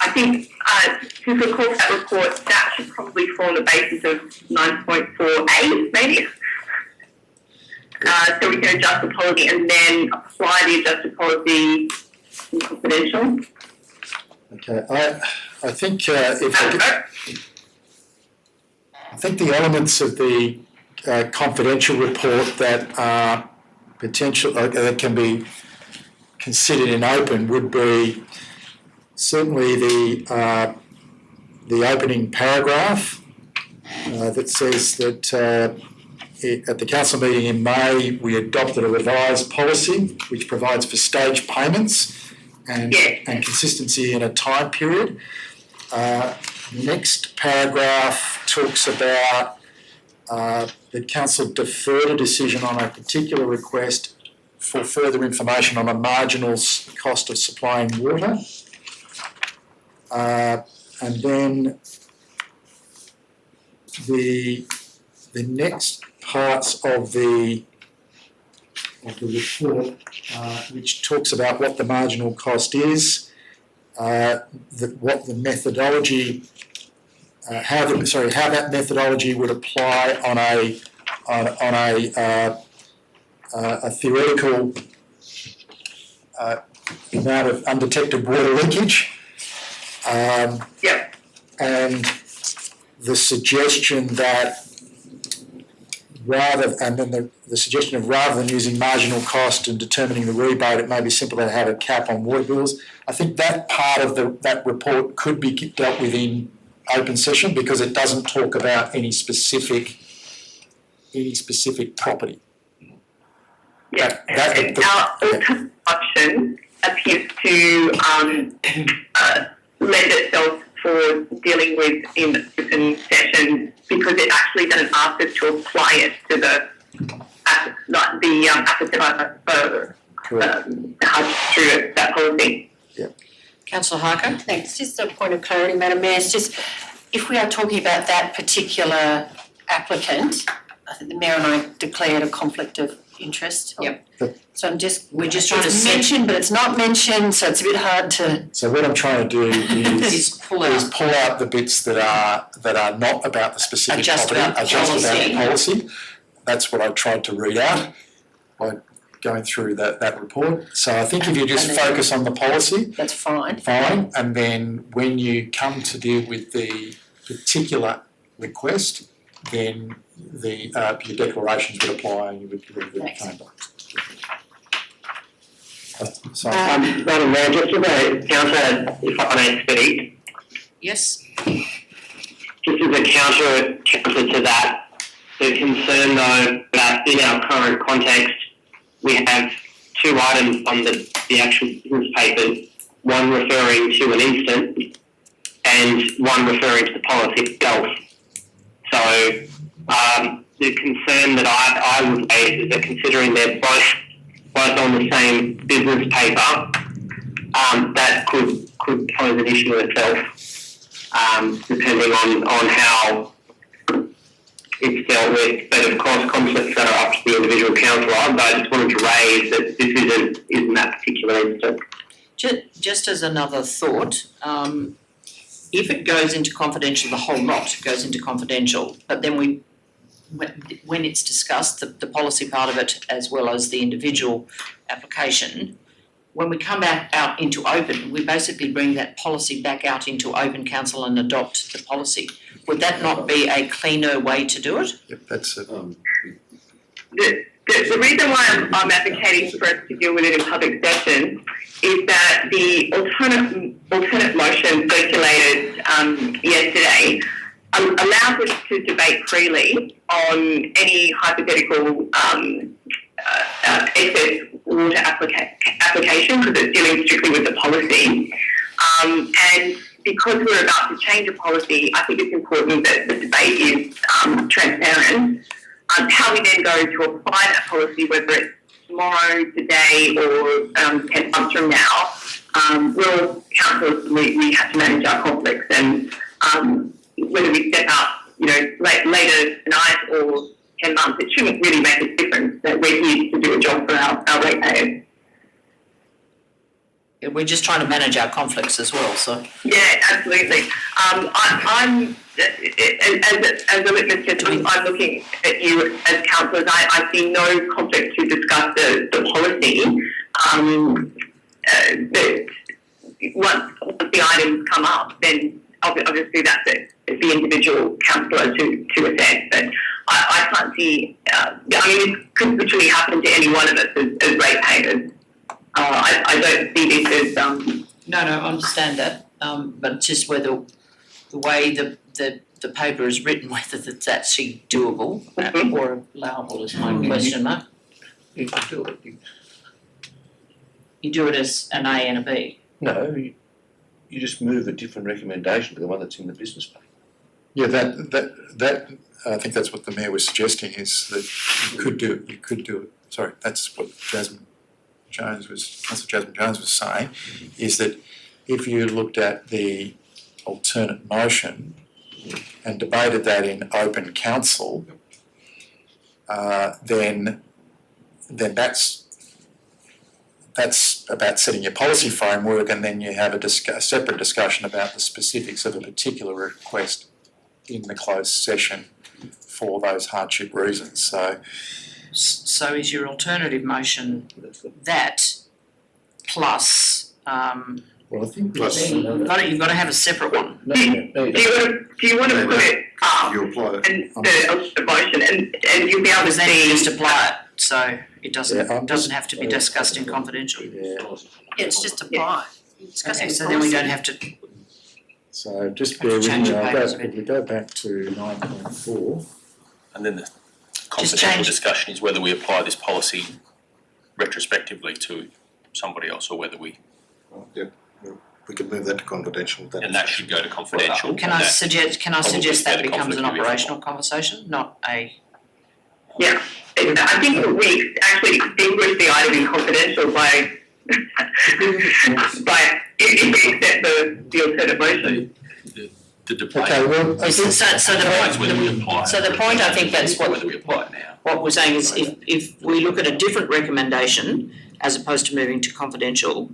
I think to record that report, that should probably form the basis of 9.4A, maybe. So we can adjust the policy and then apply the adjusted policy in confidential. Okay, I think I think the elements of the confidential report that are potential that can be considered in open would be certainly the opening paragraph that says that at the council meeting in May we adopted a revised policy which provides for staged payments and consistency in a time period. Next paragraph talks about the council deferred a decision on a particular request for further information on a marginal cost of supplying water. And then the next parts of the report, which talks about what the marginal cost is, what the methodology, how that methodology would apply on a theoretical amount of undetected water leakage. And the suggestion that rather than using marginal cost and determining the rebate, it may be simpler to have a cap on water bills. I think that part of that report could be dealt with in open session because it doesn't talk about any specific property. Our option appears to lend itself for dealing with in open session because it actually doesn't ask us to apply it to the assets through that policy. Councillor Harker? Thanks. Just a point of clarity, Madam Mayor. It's just if we are talking about that particular applicant, I think the Mayor and I declared a conflict of interest. Yep. So We're just trying to it's mentioned, but it's not mentioned, so it's a bit hard to. So what I'm trying to do is pull out the bits that are not about the specific Adjust property, about the adjust about the policy. policy. That's what I tried to read out by going through that report. So I think if you just focus on the policy, that's fine. And then when you come to deal with the particular request, then your declarations would apply and you would read the chamber. So, Madam Mayor, just as a counter, if I may speak. Yes. Just as a counter to that, the concern though that in our current context we have two items on the actual business papers, one referring to an instance and one referring to the policy itself. So the concern that I would raise is that considering they're both on the same business paper, that could pose an issue itself, depending on how it's dealt with. But of course, conflicts that are up to the individual councillor. But I just wanted to raise that this isn't that particular instance. Just as another thought, if it goes into confidential, the whole lot goes into confidential, but then when it's discussed, the policy part of it as well as the individual application, when we come back out into open, we basically bring that policy back out into open council and adopt the policy. Would that not be a cleaner way to do it? Yep, that's it. The reason why I'm advocating for us to deal with it in public session is that the alternate motion circulated yesterday allows us to debate freely on any hypothetical excess water application, because it's dealing strictly with the policy. And because we're about to change a policy, I think it's important that the debate is transparent. How we then go to apply that policy, whether it's tomorrow, today, or 10 months from now, we're all councillors, we have to manage our conflicts, and whether we step up, later tonight or 10 months, it shouldn't really make a difference. That we're here to do a job for our ratepayers. We're just trying to manage our conflicts as well, so. Yeah, absolutely. I'm as a litmus test, I'm looking at you as councillors. I see no conflict to discuss the policy. But once the items come up, then obviously that's it. It's the individual councillor to assess. But I can't see. This could literally happen to any one of us as ratepayers. I don't see this as No, I understand that, but just whether the way the paper is written, whether that's actually doable or allowable is my question mark. You can do it. You do it as an A and a B. No, you just move a different recommendation to the one that's in the business plan. Yeah, that I think that's what the mayor was suggesting, is that you could do it. Sorry, that's what Councillor Jasmine Jones was saying, is that if you looked at the alternate motion and debated that in open council, then that's about setting your policy framework, and then you have a separate discussion about the specifics of a particular request in the closed session for those hardship reasons. So is your alternative motion that plus Well, I think Plus- you've got to have a separate one. no, you don't. do you want to put it up You apply it. and the motion and you'll be able to Because then you see just apply it, so it doesn't Yeah, have to be discussed in confidential. Yeah. Yeah, it's just apply. Discussing Okay, the so then we policy. don't have to. So just Have bear to with change me, the I'll papers go, a bit. if we go back to 9.4. And then the confidential change- discussion is whether we apply this policy retrospectively to somebody else or whether we, We could move that to confidential. and that should go to confidential. Can and I that- suggest probably that better becomes an conflict of operational conversation, not a. Yeah, I think that we actually extinguish the item in confidential by if we accept the alternate motion. The debate. Okay, well, I think, So The point is whether we the apply it. so the point, I think that's Whether we apply it now. what we're saying is if we look at a different recommendation as opposed to moving to confidential,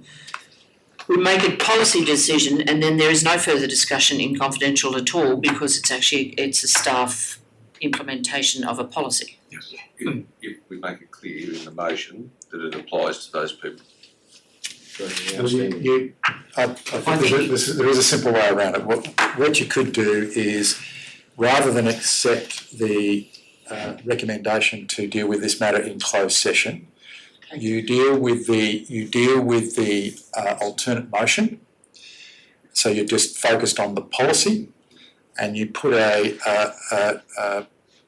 we make a policy decision and then there is no further discussion in confidential at all because it's a staff implementation of a policy. Yes. If we make it clear in the motion that it applies to those people. I think there is a simple way around it. What you could do is, rather than accept the recommendation to deal with this matter in closed session, you deal with the alternate motion. So you're just focused on the policy, and you put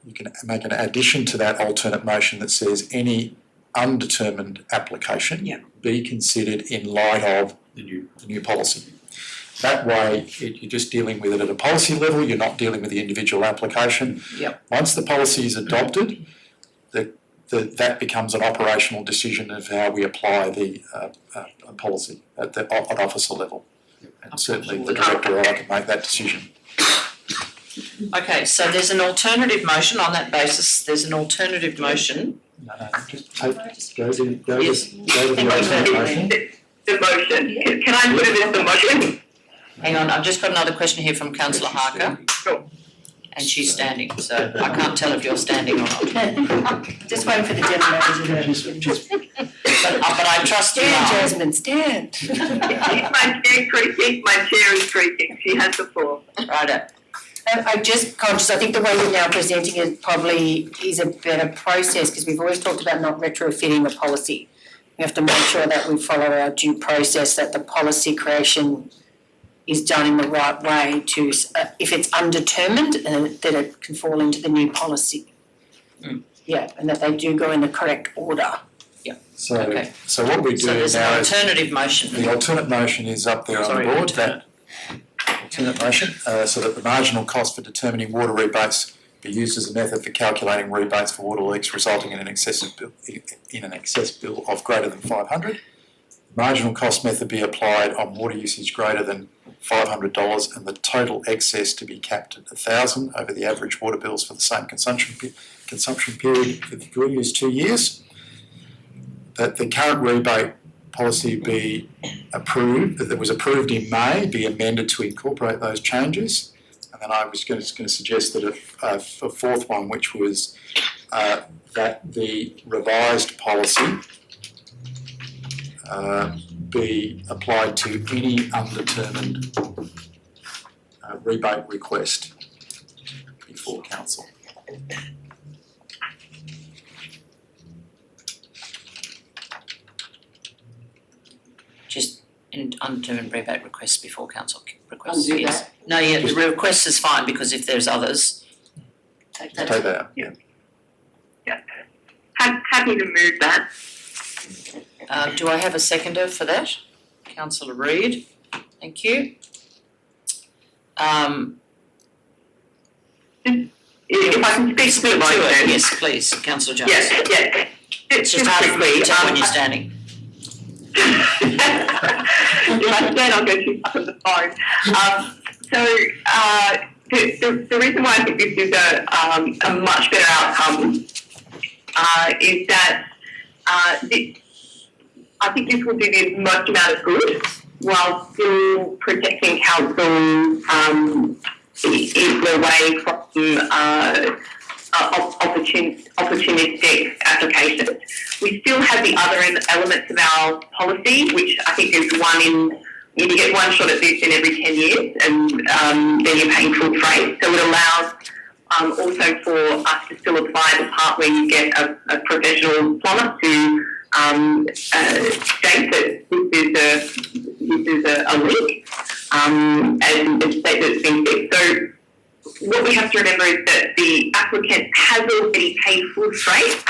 you can make an addition to that alternate motion that says any undetermined application be considered in light of the new policy. That way, you're just dealing with it at a policy level, you're not dealing with the individual application. Yep. Once the policy is adopted, that becomes an operational decision of how we apply the policy at officer level. And certainly the director or I can make that decision. Okay, so there's an alternative motion on that basis, there's an alternative motion. No, just go to the Yes. alternate motion. The motion, can I put it as the motion? Hang on, I've just got another question here from councillor Harker. Sure. And she's standing, so I can't tell if you're standing or not. Just waiting for the general manager to. But I trust you Stand, are. Jasmine, stand. It's my chair precinct, my chair is precinct, she has the floor. Righto. I'm just conscious, I think the way you're now presenting it probably is a better process, because we've always talked about not retrofitting a policy. We have to make sure that we follow our due process, that the policy creation is done in the right way to, if it's undetermined, that it can fall into the new policy. Yeah, and that they do go in the correct order. So, Okay. so what we do So there's an now is, alternative motion. the alternate motion is up there on Sorry, the board, alternate. alternate motion, so that the marginal cost for determining water rebates be used as a method for calculating rebates for water leaks resulting in an excess bill of greater than 500. Marginal cost method be applied on water usage greater than $500 and the total excess to be capped at $1,000 over the average water bills for the same consumption period for the previous 2 years. That the current rebate policy be approved, that was approved in May, be amended to incorporate those changes. And then I was going to suggest that a fourth one, which was that the revised policy be applied to any undetermined rebate request before council. Just in undetermined rebate requests before council requests, Undo yes. No, yeah, the request is fine because if there's others, Take Take that. that out, yeah. Happy to move that. do I have a seconder for that? Councillor Reid, thank you. If I can speak to the motion. Yes, please, councillor Jones. Yes. It's just hard for me to tell when you're standing. If I stand, I'll go too far on the phone. The reason why I think this is a much better outcome is that I think this will do the most amount of good while still protecting council away from opportunistic applications. We still have the other elements of our policy, which I think is you get one shot at this in every 10 years, and then you're paying full freight. So it allows also for us to still apply the part where you get a professional plumber to state that this is a leak, and state that it's been fixed. So what we have to remember is that the applicant has already paid full freight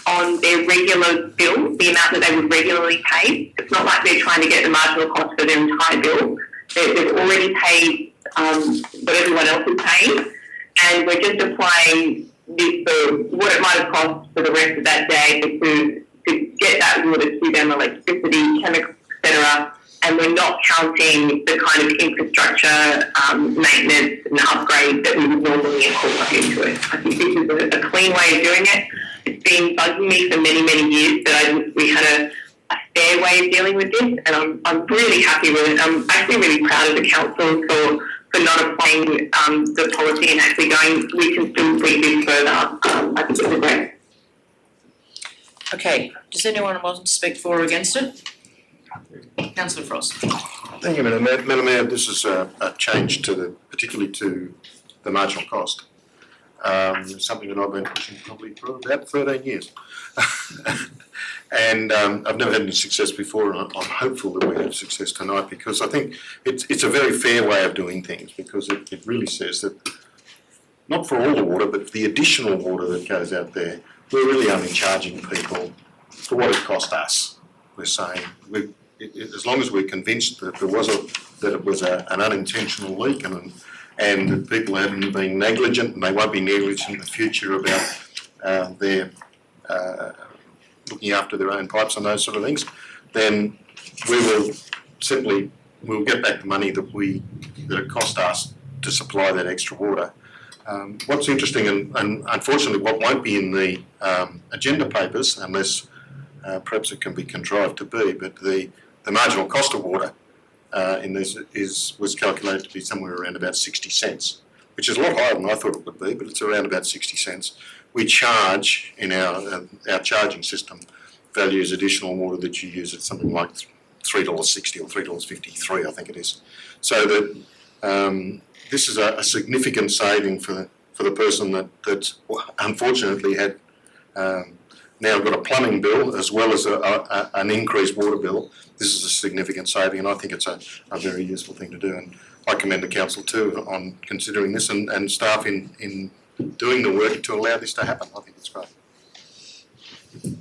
on their regular bill, the amount that they would regularly pay. It's not like they're trying to get the marginal cost for their entire bill. They've already paid what everyone else is paying, and we're just applying this for what it might have cost for the rest of that day to get that water to them, electricity, chemicals, etc. And we're not counting the kind of infrastructure, maintenance and upgrades that we would normally incorporate into it. I think this is a clean way of doing it. It's been bugging me for many, many years that we had a fair way of dealing with this, and I'm really happy with it. I'm actually really proud of the council for not applying the policy and actually going, we can still tweak this further. I think it's great. Okay, does anyone want to speak for or against it? Councillor Frost. Thank you, Madam Mayor. This is a change particularly to the marginal cost. Something that I've been pushing probably for about 13 years. And I've never had any success before, and I'm hopeful that we have success tonight, because I think it's a very fair way of doing things, because it really says that not for all the water, but the additional water that goes out there, we're really only charging people for what it cost us. We're saying as long as we're convinced that it was an unintentional leak and that people haven't been negligent and they won't be negligent in the future about their looking after their own pipes and those sort of things, then we'll get back the money that it cost us to supply that extra water. What's interesting and unfortunately what won't be in the agenda papers, unless perhaps it can be contrived to be, but the marginal cost of water in this was calculated to be somewhere around about 60 cents, which is a lot higher than I thought it would be, but it's around about 60 cents. We charge in our charging system values additional water that you use at something like $3.60 or $3.53, I think it is. So that this is a significant saving for the person that unfortunately had now got a plumbing bill as well as an increased water bill. This is a significant saving, and I think it's a very useful thing to do. And I commend the council too on considering this and staff in doing the work to allow this to happen. I think it's great.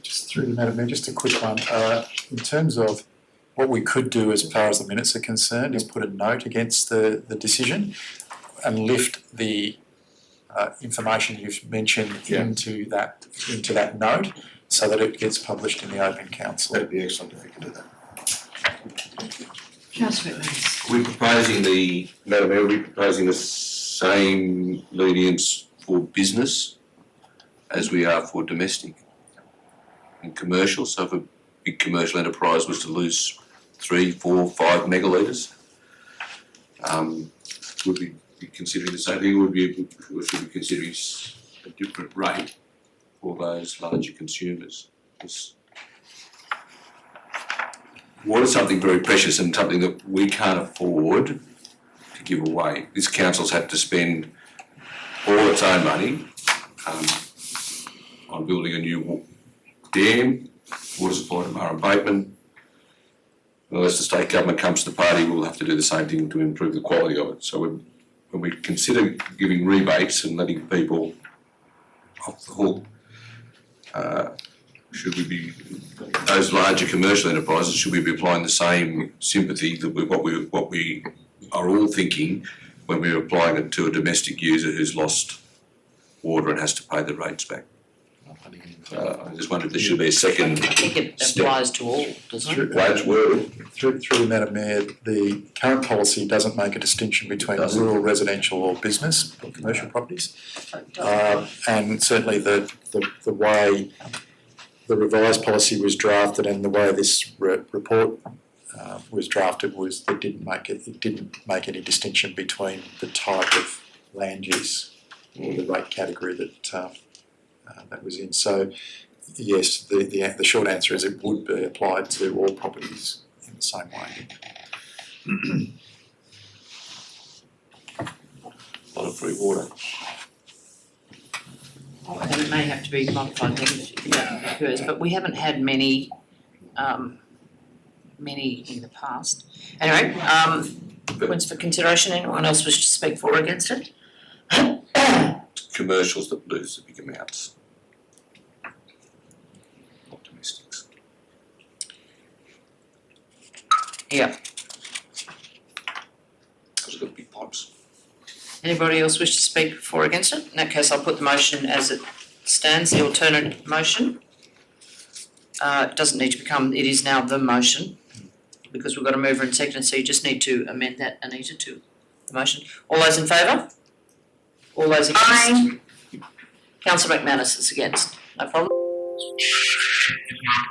Just through the Madam Mayor, just a quick one. In terms of what we could do as far as the minutes are concerned is put a note against the decision and lift the information you've mentioned into that note so that it gets published in the Open Council. That'd be excellent if we could do that. Councillor McManus. Madam Mayor, are we proposing the same lenience for business as we are for domestic and commercial? So if a big commercial enterprise was to lose 3, 4, 5 megalitres, would we be considering the same thing, or should we be considering a different rate for those larger consumers? Because water is something very precious and something that we can't afford to give away. This council's had to spend all its own money on building a new dam, water supply to Murray Bateman. Unless the state government comes to the party, we'll have to do the same thing to improve the quality of it. So when we consider giving rebates and letting people off the hook, should we be, those larger commercial enterprises, should we be applying the same sympathy that what we are all thinking when we're applying it to a domestic user who's lost water and has to pay the rates back? I just wondered if there should be a second I think it step. applies to all, doesn't it? Wage word. Through the Madam Mayor, the current policy doesn't make a distinction between rural, residential or business or commercial properties. And certainly the way the revised policy was drafted and the way this report was drafted was it didn't make any distinction between the type of land use or the rate category that was in. So yes, the short answer is it would be applied to all properties in the same way. A lot of free water. And it may have to be modified then if that occurs, but we haven't had many in the past. Anyway, points for consideration. Anyone else wish to speak for or against it? Commercials that lose the big amounts, not domestics. Yeah. Because we've got big pipes. Anybody else wish to speak for or against it? In that case, I'll put the motion as it stands, the alternate motion. It doesn't need to become, it is now the motion, because we've got a mover and second, so you just need to amend that, Anita, to the motion. All those in favour? All those against? Aye. Councillor McManus is against, no problem.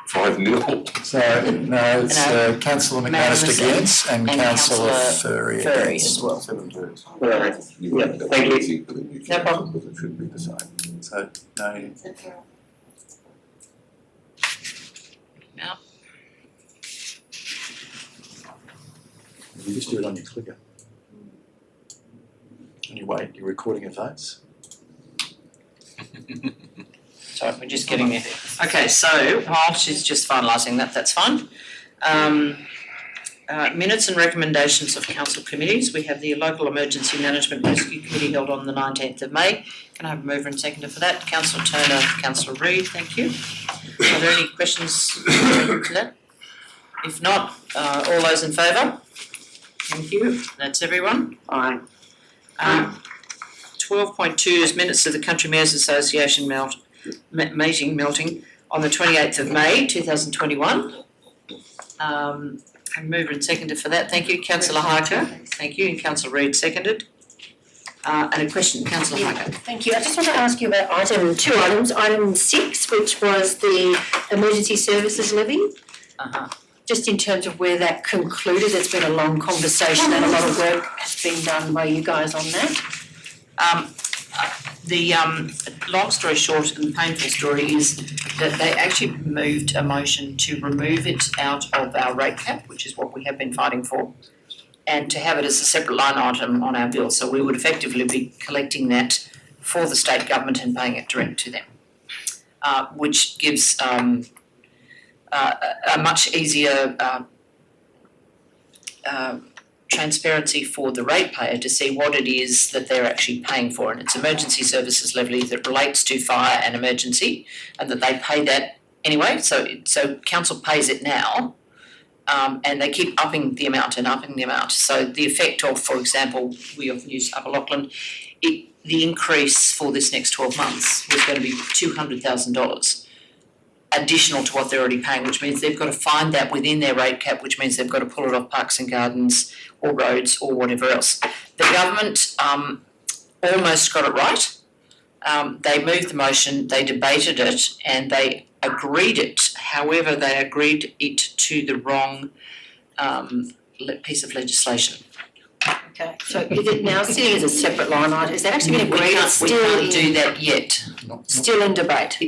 5-0. So no, it's Councillor McManus against and Councillor Furry as well. 7 turns. Right. Thank you. No problem. Because it should be the same. So no. You just do it on your clicker. And you wait, you're recording your votes. Sorry, we're just getting there. Okay, so while she's just finalising that, that's fine. Minutes and recommendations of council committees. We have the Local Emergency Management Rescue Committee held on the 19th of May. Can I have a mover and seconder for that? Councillor Turner, Councillor Reid, thank you. Are there any questions to that? If not, all those in favour? Thank you, that's everyone. Aye. 12.2 is minutes of the Country Mayors Association meeting melting on the 28th of May 2021. And mover and seconded for that, thank you, Councillor Harker, thank you, and Councillor Reid seconded. And a question, Councillor Harker. Thank you. I just want to ask you about two items. Item 6, which was the emergency services levy. Just in terms of where that concluded, it's been a long conversation and a lot of work has been done by you guys on that. The long story short and painful story is that they actually moved a motion to remove it out of our rate cap, which is what we have been fighting for, and to have it as a separate line item on our bill. So we would effectively be collecting that for the state government and paying it direct to them, which gives a much easier transparency for the ratepayer to see what it is that they're actually paying for, and it's emergency services levy that relates to fire and emergency, and that they pay that anyway. So council pays it now, and they keep upping the amount. So the effect of, for example, we often use Upper Lachlan, the increase for this next 12 months was going to be $200,000. Additional to what they're already paying, which means they've got to find that within their rate cap, which means they've got to pull it off parks and gardens or roads or whatever else. The government almost got it right. They moved the motion, they debated it, and they agreed it. However, they agreed it to the wrong piece of legislation. Okay, so is it now sitting as a separate line item? Is that actually been We agreed? can't do that yet. Still in debate?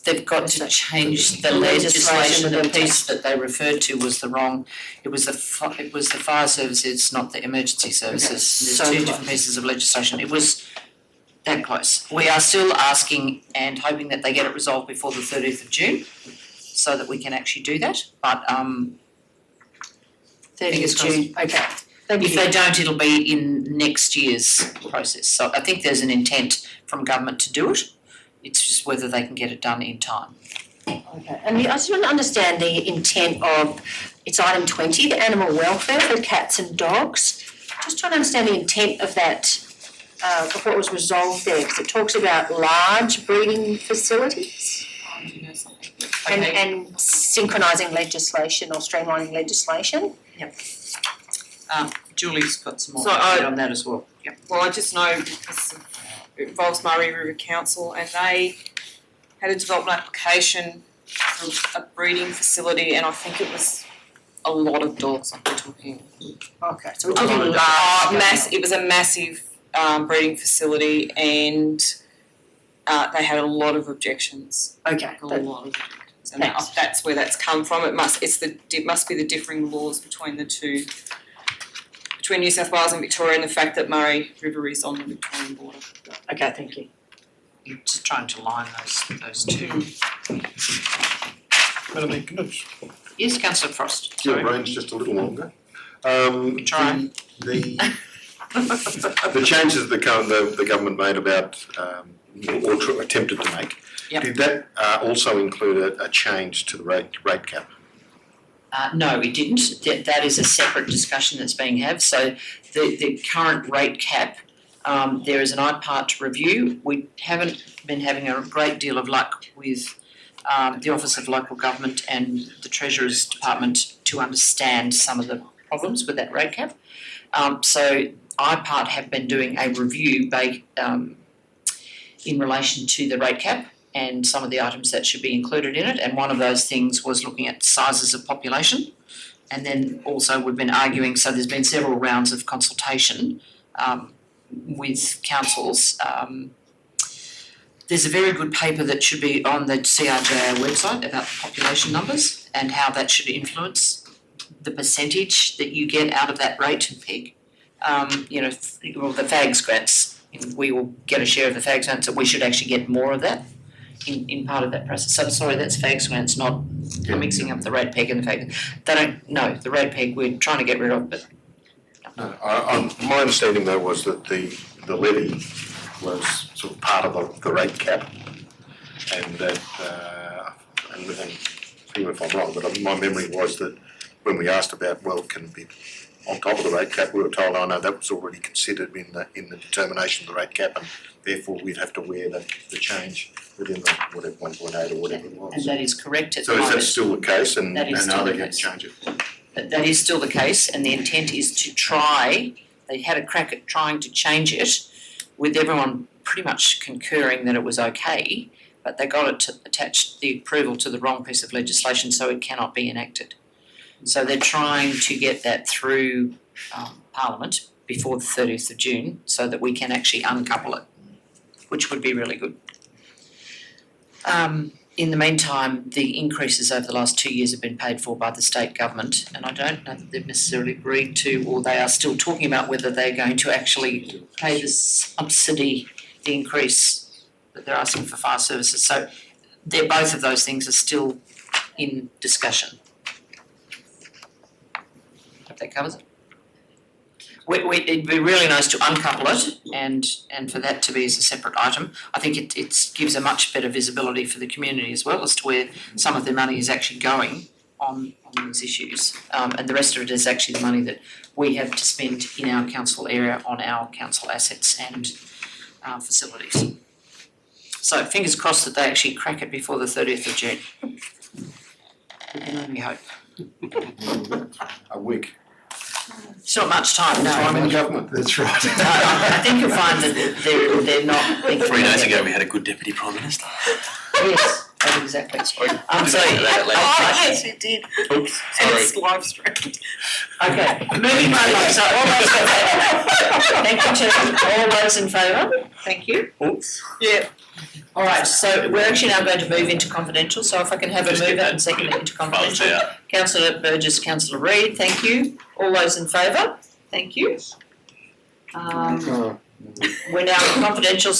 They've got to change the legislation. The piece that they referred to was the wrong. It was the fire services, not the emergency services. There's two different pieces of legislation. It was that close. We are still asking and hoping that they get it resolved before the 30th of June, so that we can actually do that. But 30th of June. Okay. If they don't, it'll be in next year's process. So I think there's an intent from government to do it. It's just whether they can get it done in time. Okay, and I just want to understand the intent of, it's item 20, the animal welfare for cats and dogs. Just trying to understand the intent of that, of what was resolved there, because it talks about large breeding facilities and synchronising legislation or streamlining legislation. Yep. Julie's got some more So on that as well. Yep. Well, I just know because it involves Murray River Council, and they had a development application for a breeding facility, and I think it was a lot of dogs. Like we're talking. Okay, so we're talking It was a massive breeding facility, and they had a lot of objections. Okay. A lot of objections, and that's where that's come from. It must be the differing laws between the two. Between New South Wales and Victoria, and the fact that Murray River is on the Victorian border. Okay, thank you. You're just trying to line those two. Madam Can I just Yes, Councillor Frost. your Sorry. range just a little longer? Try. The changes that the government made about, or attempted to make, Yep. did that also include a change to the rate cap? No, it didn't. That is a separate discussion that's being had. So the current rate cap, there is an IPART review. We haven't been having a great deal of luck with the Office of Local Government and the Treasurer's Department to understand some of the problems with that rate cap. So IPART have been doing a review in relation to the rate cap and some of the items that should be included in it, and one of those things was looking at sizes of population. And then also we've been arguing, so there's been several rounds of consultation with councils. There's a very good paper that should be on the CRJR website about the population numbers and how that should influence the percentage that you get out of that rate peg. The FAGS grants, we will get a share of the FAGS grants, so we should actually get more of that in part of that process. So sorry, that's FAGS grants, not mixing up the rate peg and the FAGS. They don't, no, the rate peg we're trying to get rid of, but My understanding though was that the levy was sort of part of the rate cap, and that, and correct me if I'm wrong, but my memory was that when we asked about, well, can it be on top of the rate cap, we were told, oh no, that was already considered in the determination of the rate cap, and therefore we'd have to wear the change within the whatever 1.8 or whatever it was. And that is correct at the So is moment. that still the case, and That is still are the they going to case. change it? That is still the case, and the intent is to try, they had a crack at trying to change it with everyone pretty much concurring that it was okay, but they got it to attach the approval to the wrong piece of legislation, so it cannot be enacted. So they're trying to get that through Parliament before the 30th of June so that we can actually uncouple it, which would be really good. In the meantime, the increases over the last 2 years have been paid for by the state government, and I don't know that they've necessarily agreed to, or they are still talking about whether they're going to actually pay the subsidy, the increase that they're asking for fire services. So both of those things are still in discussion. Hope that covers it. It'd be really nice to uncouple it and for that to be as a separate item. I think it gives a much better visibility for the community as well as to where some of their money is actually going on these issues. And the rest of it is actually the money that we have to spend in our council area on our council assets and facilities. So fingers crossed that they actually crack it before the 30th of June. We can only hope. A week. It's not much time, no. Time in government. That's right. I think you'll find that they're not thinking. 3 days ago, we had a good deputy prime minister. Yes, exactly. Sorry. Yes, you did. Oops, And sorry. it's live streamed. Okay, moving right along, so all those in favour? Thank you, Chair. All those in favour? Thank you. Oops. Yeah. All right, so we're actually now going to move into confidential, so if I can have a Just get mover that and second it into Buzzed confidential. out. Councillor Burgess, Councillor Reid, thank you. All those in favour? Thank you. We're now in confidential,